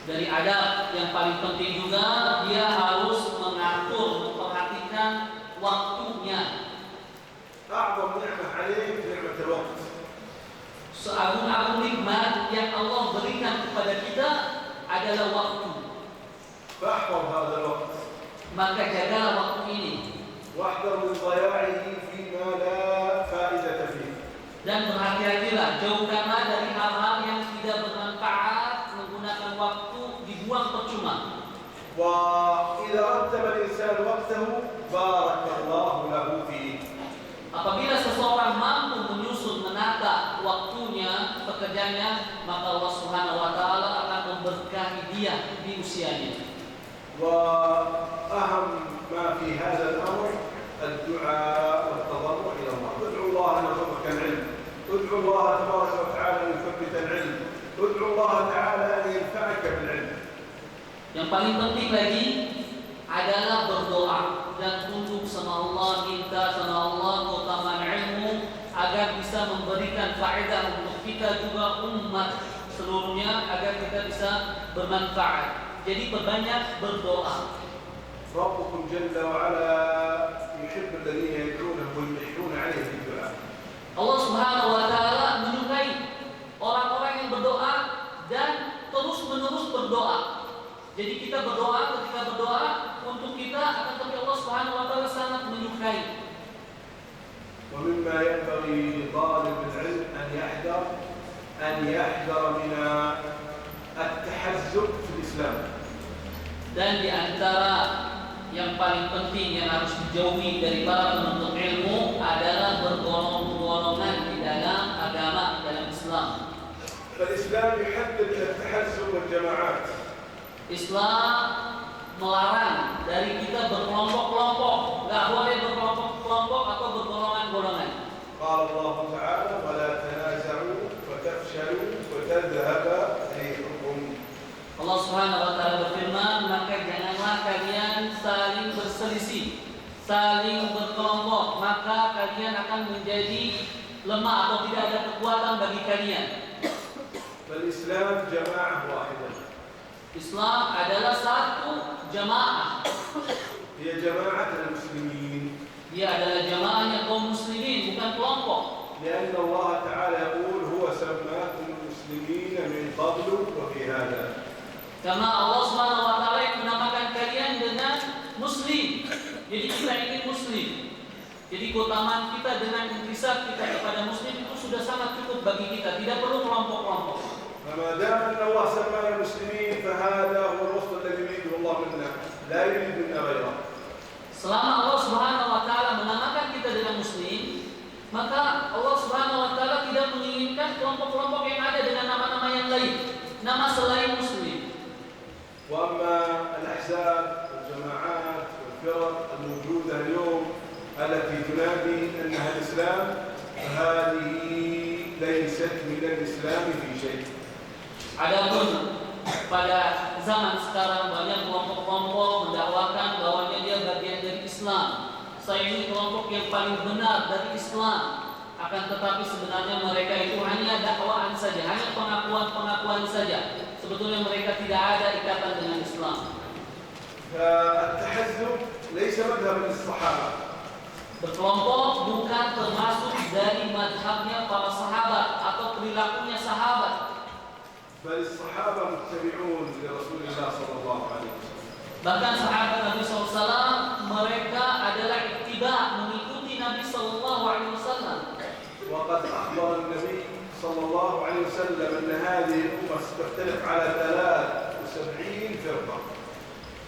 Dari adab yang paling penting juga, dia harus mengatur, memperhatikan waktunya. أعظم نعمة عليك نعمة الوقت. Seagung-agung nikmat yang Allah berikan kepada kita adalah waktu. فاحفظ هذا الوقت. Maka jagalah waktu ini. واحذر من ضياعه فيما لا فائدة فيه. Dan berhati-hatilah, jauhkanlah dari hal-hal yang tidak bermanfaat, menggunakan waktu dibuang percuma. وإذا رتب الإنسان وقته بارك الله له فيه. Apabila seseorang mampu menyusun menata waktunya, pekerjaannya, maka Allah Subhanahu wa taala akan memberkahi dia di usianya. وأهم ما في هذا الأمر الدعاء والتضرع إلى الله. ادعوا الله أن يرزقك العلم، ادعوا الله تبارك وتعالى أن يثبت العلم، ادعوا الله تعالى أن ينفعك بالعلم. Yang paling penting lagi adalah berdoa dan tunduk sama Allah, minta sama Allah keutamaan ilmu agar bisa memberikan faedah untuk kita juga umat seluruhnya agar kita bisa bermanfaat. Jadi perbanyak berdoa. ربكم جل وعلا يحب الذين يدعونه ويلحون عليه بالدعاء. Allah Subhanahu wa taala menyukai orang-orang yang berdoa dan terus-menerus berdoa. Jadi kita berdoa, ketika berdoa untuk kita akan tapi Allah Subhanahu wa taala sangat menyukai. ومما ينبغي لطالب العلم أن يحذر من التحزب في الإسلام. Dan di antara yang paling penting yang harus dijauhi dari para penuntut ilmu adalah bergolong-golongan di dalam agama, dalam Islam. فالإسلام يحدد التحزب والجماعات. Islam melarang dari kita berkelompok-kelompok, nggak boleh berkelompok-kelompok atau bergolongan-golongan. قال الله تعالى ولا تنازعوا فتفشلوا وتذهب ريحكم. Allah Subhanahu wa taala berfirman, maka janganlah kalian saling berselisih, saling berkelompok, maka kalian akan menjadi lemah atau tidak ada kekuatan bagi kalian. فالإسلام جماعة واحدة. Islam adalah satu jamaah. هي جماعة المسلمين. Dia adalah jamaahnya kaum muslimin, bukan kelompok. لأن الله تعالى يقول هو سماكم المسلمين من قبل وفي هذا. Karena Allah Subhanahu wa taala yang menamakan kalian dengan muslim. Jadi kita ingin muslim. Jadi keutamaan kita dengan intisab kita kepada muslim itu sudah sangat cukup bagi kita, tidak perlu kelompok-kelompok. فما دام أن الله سمانا المسلمين فهذا هو الوصف الذي يريده الله منا، لا يريد منا غيره. Selama Allah Subhanahu wa taala menamakan kita dengan muslim, maka Allah Subhanahu wa taala tidak menginginkan kelompok-kelompok yang ada dengan nama-nama yang lain, nama selain muslim. وأما الأحزاب والجماعات والفرق الموجودة اليوم التي تنادي أنها الإسلام فهذه ليست من الإسلام في شيء. Adapun pada zaman sekarang banyak kelompok-kelompok mendakwakan bahwanya dia bagian dari Islam. Saya ini kelompok yang paling benar dari Islam. Akan tetapi sebenarnya mereka itu hanya dakwaan saja, hanya pengakuan-pengakuan saja. Sebetulnya mereka tidak ada ikatan dengan Islam. التحزب ليس مذهبا للصحابة. Berkelompok bukan termasuk dari madhabnya para sahabat atau perilakunya sahabat. بل الصحابة متبعون لرسول الله صلى الله عليه وسلم. Bahkan sahabat Nabi SAW mereka adalah ittiba, mengikuti Nabi SAW. وقد أخبر النبي صلى الله عليه وسلم أن هذه الأمة ستختلف على 73 فرقة.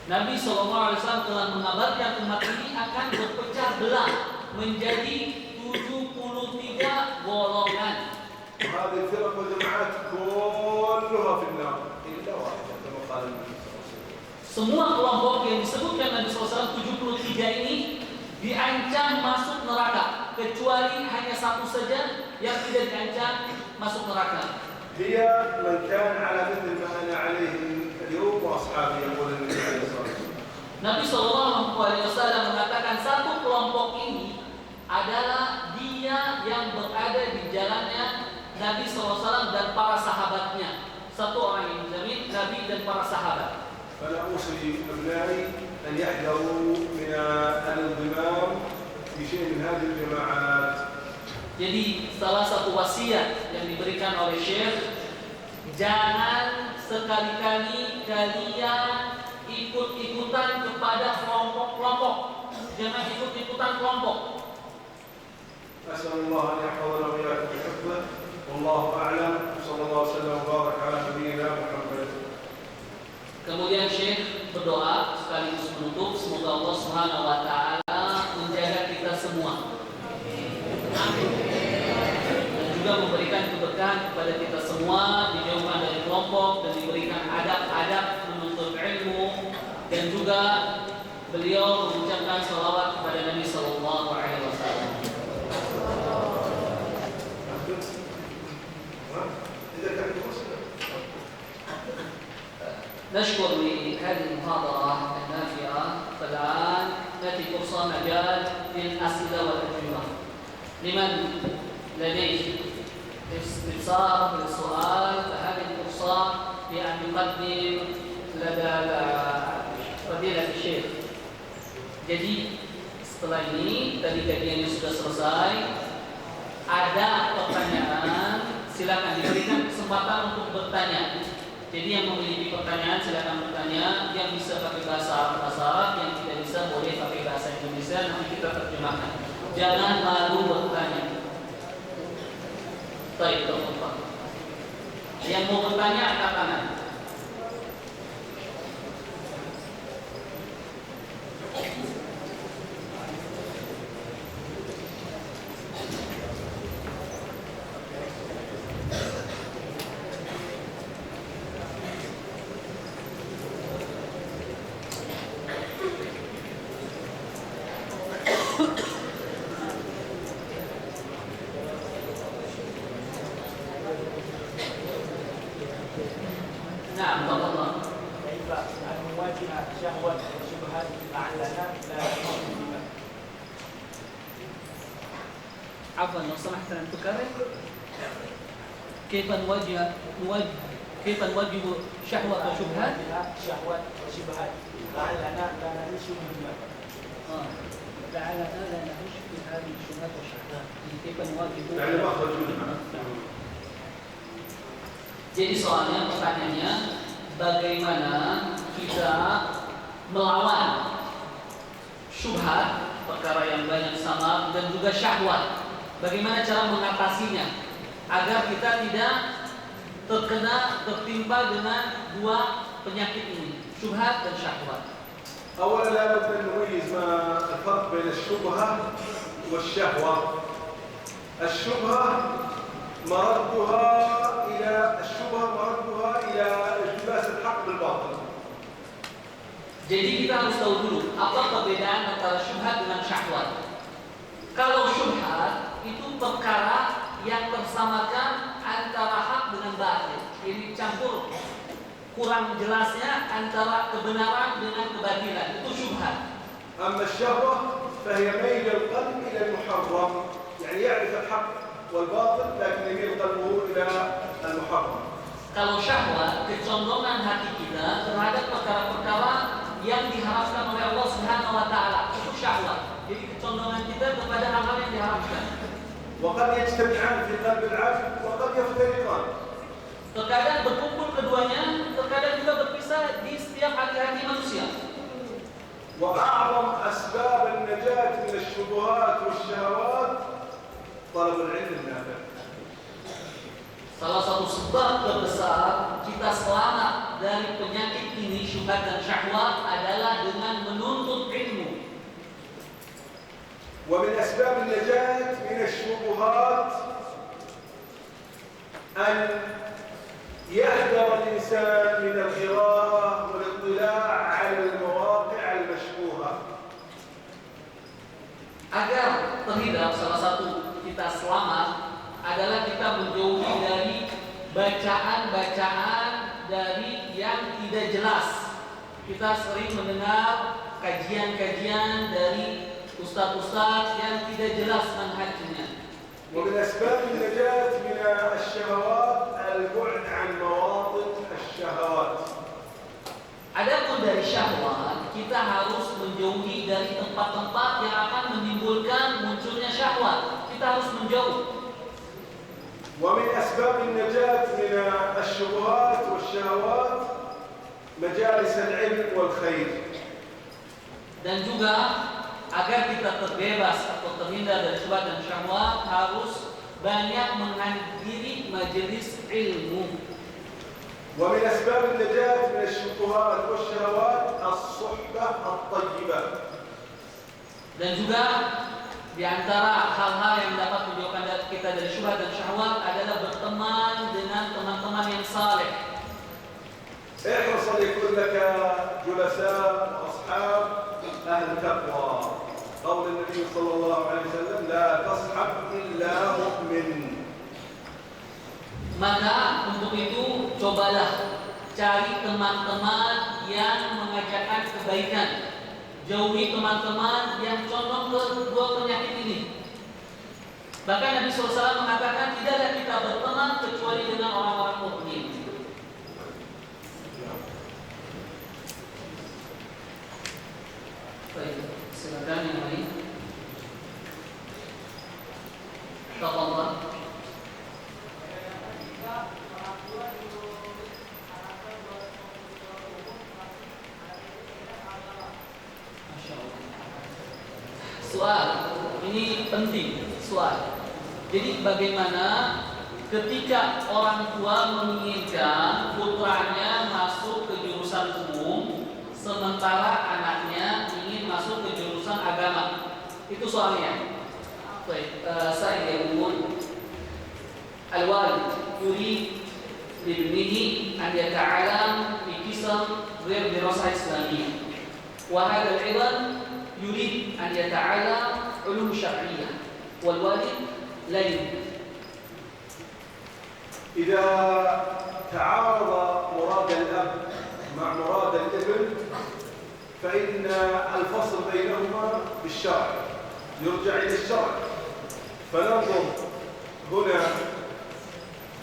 Nabi SAW telah mengabarkan umat ini akan berpecah belah menjadi 73 golongan. وهذه الفرق والجماعات كلها في النار إلا واحدة كما قال النبي صلى الله عليه وسلم. Semua kelompok yang disebutkan Nabi SAW 73 ini diancam masuk neraka, kecuali hanya satu saja yang tidak diancam masuk neraka. هي من كان على مثل ما أنا عليه اليوم وأصحابي يقول النبي عليه الصلاة والسلام. Nabi SAW mengatakan satu kelompok ini adalah dia yang berada di jalannya Nabi SAW dan para sahabatnya. Satu orang yang menjamin Nabi dan para sahabat. فأنا أوصي أبنائي أن يحذروا من الانضمام في شيء من هذه الجماعات. Jadi salah satu wasiat yang diberikan oleh Syekh, jangan sekali-kali kalian ikut-ikutan kepada kelompok-kelompok. Jangan ikut-ikutan kelompok. أسأل الله أن يحفظنا وإياكم بحفظه والله أعلم صلى الله وسلم وبارك على نبينا محمد. Kemudian Syekh berdoa sekaligus menutup, semoga Allah Subhanahu wa taala menjaga kita semua. Dan juga juga memberikan keberkahan kepada kita semua, dijauhkan dari kelompok dan diberikan adab-adab menuntut ilmu, dan juga beliau mengucapkan salawat kepada Nabi sallallahu alaihi wasallam. نشكر لهذه المحاضرة النافعة. فالآن نأتي فرصة مجال للأسئلة والأجوبة. لمن لديه استفسار للسؤال فهذه الفرصة بأن يقدم لدى فضيلة الشيخ. Jadi setelah ini tadi kajiannya sudah selesai, ada pertanyaan, silakan diberikan kesempatan untuk bertanya. Jadi yang memiliki pertanyaan silakan bertanya, yang bisa pakai bahasa Arab, yang tidak bisa boleh pakai bahasa Indonesia, nanti kita terjemahkan. Jangan malu bertanya. Baik, Pak. Yang mau bertanya angkat tangan. نعم تفضل. كيف أن نواجه شهوة وشبهات لعلنا لا نؤمن بها. عفوا لو سمحت أن تكرر. كيف نواجه شهوة وشبهات؟ شهوة وشبهات لعلنا لا نعيش بها. لعلنا لا نعيش في هذه الشبهات والشهوات. كيف نواجه؟ يعني مخرج منها. Jadi soalnya pertanyaannya, bagaimana kita melawan syubhat, perkara yang banyak sama, dan juga syahwat. Bagaimana cara mengatasinya agar kita tidak tertimpa dengan dua penyakit ini, syubhat dan syahwat. أولا لابد أن نميز ما الفرق بين الشبهة والشهوة. الشبهة مردها إلى التباس الحق بالباطل. Jadi kita harus tahu dulu apa perbedaan antara syubhat dengan syahwat. Kalau syubhat itu perkara yang tersamakan antara hak dengan batil, ini campur kurang jelasnya antara kebenaran dengan kebatilan, itu syubhat. أما الشهوة فهي ميل القلب إلى المحرم، يعني يعرف الحق والباطل لكن يميل قلبه إلى المحرم. Kalau syahwat, kecondongan hati kita terhadap perkara-perkara yang diharamkan oleh Allah Subhanahu wa taala, itu syahwat. Jadi kecondongan kita kepada hal-hal yang diharamkan. وقد يجتمعان في قلب العبد وقد يفترقان. Terkadang berkumpul keduanya, terkadang juga berpisah di setiap hati-hati manusia. وأعظم أسباب النجاة من الشبهات والشهوات طلب العلم النافع. Salah satu sebab terbesar kita selamat dari penyakit ini, syubhat dan syahwat, adalah dengan menuntut ilmu. ومن أسباب النجاة من الشبهات أن يحذر الإنسان من القراءة والاطلاع على المواقع المشبوهة. Agar terhindar, salah satu kita selamat adalah kita menjauhi dari bacaan-bacaan dari yang tidak jelas. Kita sering mendengar kajian-kajian dari ustaz-ustaz yang tidak jelas manhajnya. ومن أسباب النجاة من الشهوات البعد عن مواطن الشهوات. Adapun dari syahwat, kita harus menjauhi dari tempat-tempat yang akan menimbulkan munculnya syahwat. Kita harus menjauh. ومن أسباب النجاة من الشبهات والشهوات مجالس العلم والخير. Dan juga agar kita terbebas atau terhindar dari syubhat dan syahwat, harus banyak menghadiri majelis ilmu. ومن أسباب النجاة من الشبهات والشهوات الصحبة الطيبة. Dan juga Di antara hal-hal yang dapat menjauhkan kita dari syubhat dan syahwat adalah berteman dengan teman-teman yang saleh. احرص أن يكون لك جلساء وأصحاب أهل التقوى. قول النبي صلى الله عليه وسلم لا تصحب إلا مؤمن. Maka untuk itu cobalah cari teman-teman yang mengajarkan kebaikan. Jauhi teman-teman yang condong ke dua penyakit ini. Bahkan Nabi SAW mengatakan tidaklah kita berteman kecuali dengan orang-orang mukmin. Baik, silakan yang lain. Tafadhal. Soal ini penting, soal. Jadi bagaimana ketika orang tua menginginkan putranya masuk ke jurusan umum, sementara anaknya ingin masuk ke jurusan agama? Itu soalnya. Baik, saya yaqul al-walid yurid libnihi an yata'alam fi qisam ghair dirasah islamiyah. Wa hadha al-'ilm يريد أن يتعلم علوم شرعية والوالد لا يريد. إذا تعارض مراد الأب مع مراد الابن فإن الفصل بينهما بالشرع، يرجع إلى الشرع، فننظر هنا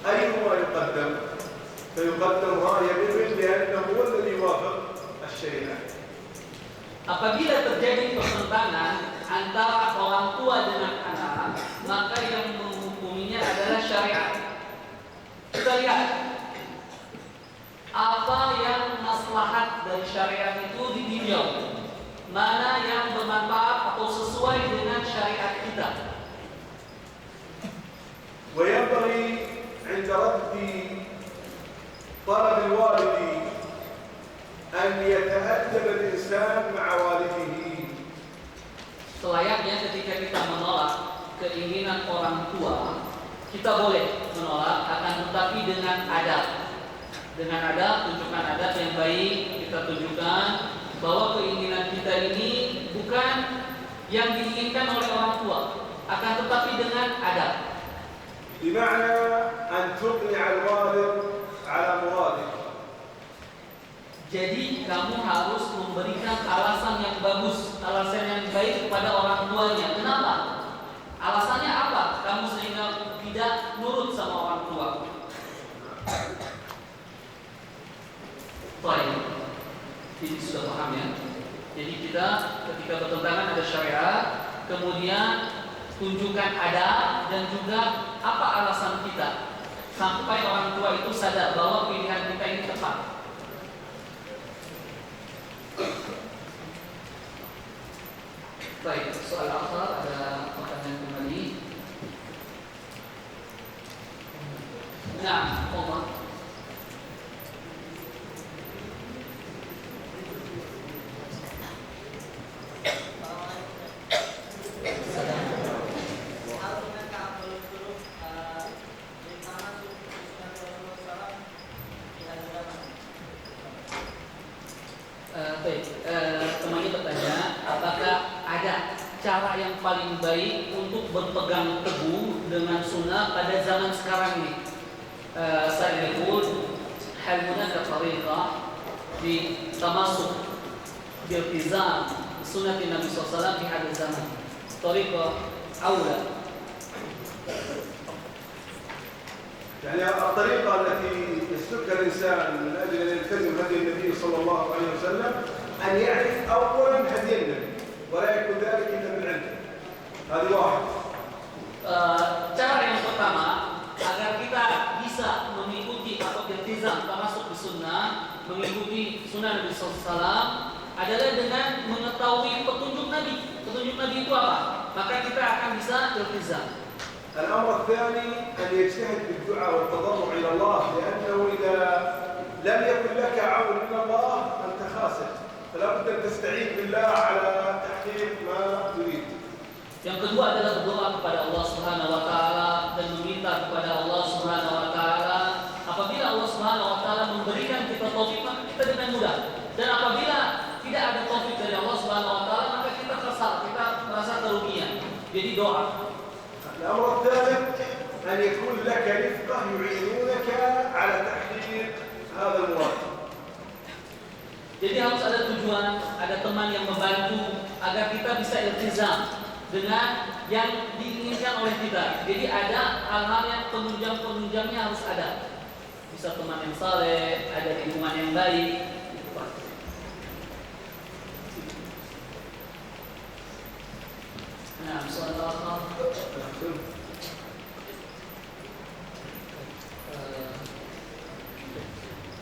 أيهما يقدم، فيقدم رأي الابن لأنه هو الذي يوافق الشريعة. Apabila terjadi pertentangan antara orang tua dengan anak, maka yang menghukuminya adalah syariat. Kita lihat apa yang maslahat dari syariat itu ditinjau, mana yang bermanfaat atau sesuai dengan syariat kita. وينبغي عند رد طلب الوالد أن يتأدب الإنسان مع والده. Selayaknya ketika kita menolak keinginan orang tua, kita boleh menolak, akan tetapi dengan adab. Dengan adab, tunjukkan adab yang baik. Kita tunjukkan bahwa keinginan kita ini bukan yang diinginkan oleh orang tua, akan tetapi dengan adab. بمعنى أن تقنع الوالد على مرادك. Jadi kamu harus memberikan alasan yang bagus, alasan yang baik kepada orang tuanya. Kenapa? Alasannya apa? Kamu sehingga tidak nurut sama orang tua. Baik, ini sudah paham ya. Jadi kita ketika bertentangan ada syariat, kemudian tunjukkan adab dan juga apa alasan kita, sampai orang tua itu sadar bahwa pilihan kita ini tepat. Baik, soal akhir ada pertanyaan kembali. Nah, Allah. Temannya bertanya, apakah ada cara yang paling baik untuk berpegang teguh dengan sunnah pada zaman sekarang ini? Saya yaqul hal hunaka tariqah di tamasuk biltizam sunnah Nabi SAW di hadis zaman, tariqah awla. يعني الطريقة التي يسلكها الإنسان من أجل أن يلتزم هدي النبي صلى الله عليه وسلم أن يعرف أولا هدي النبي ولا يكون ذلك إلا من عنده. هذه واحد. Cara yang pertama agar kita bisa mengikuti atau iltizam termasuk di sunnah, mengikuti sunnah Nabi SAW adalah dengan mengetahui petunjuk Nabi. Petunjuk Nabi itu apa? Maka kita akan bisa iltizam. الأمر الثاني أن يجتهد بالدعاء والتضرع إلى الله، لأنه إذا لم يكن لك عون من الله أنت خاسر، فلا بد أن تستعين بالله على تحقيق ما تريد. Yang kedua adalah berdoa kepada Allah Subhanahu wa taala dan meminta kepada Allah Subhanahu wa taala. Apabila Allah Subhanahu wa taala memberikan kita taufik, maka kita dengan mudah. Dan apabila tidak ada taufik dari Allah Subhanahu wa taala, maka kita kesal, kita merasa kerugian. Jadi doa. الأمر الثالث أن يكون لك رفقة يعينونك على تحقيق هذا المراد. Jadi harus ada tujuan, ada teman yang membantu agar kita bisa iltizam dengan yang diinginkan oleh kita. Jadi ada hal-hal yang penunjang-penunjangnya harus ada. Bisa teman yang saleh, ada lingkungan yang baik.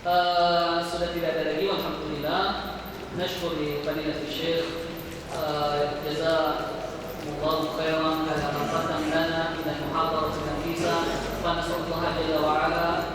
Nah, sudah tidak ada lagi, alhamdulillah. Nashkur li fadilatul syekh, jazakumullahu khairan ala ma qaddam lana min al-muhadarah an-nafisa. Wa nas'alullah jalla wa ala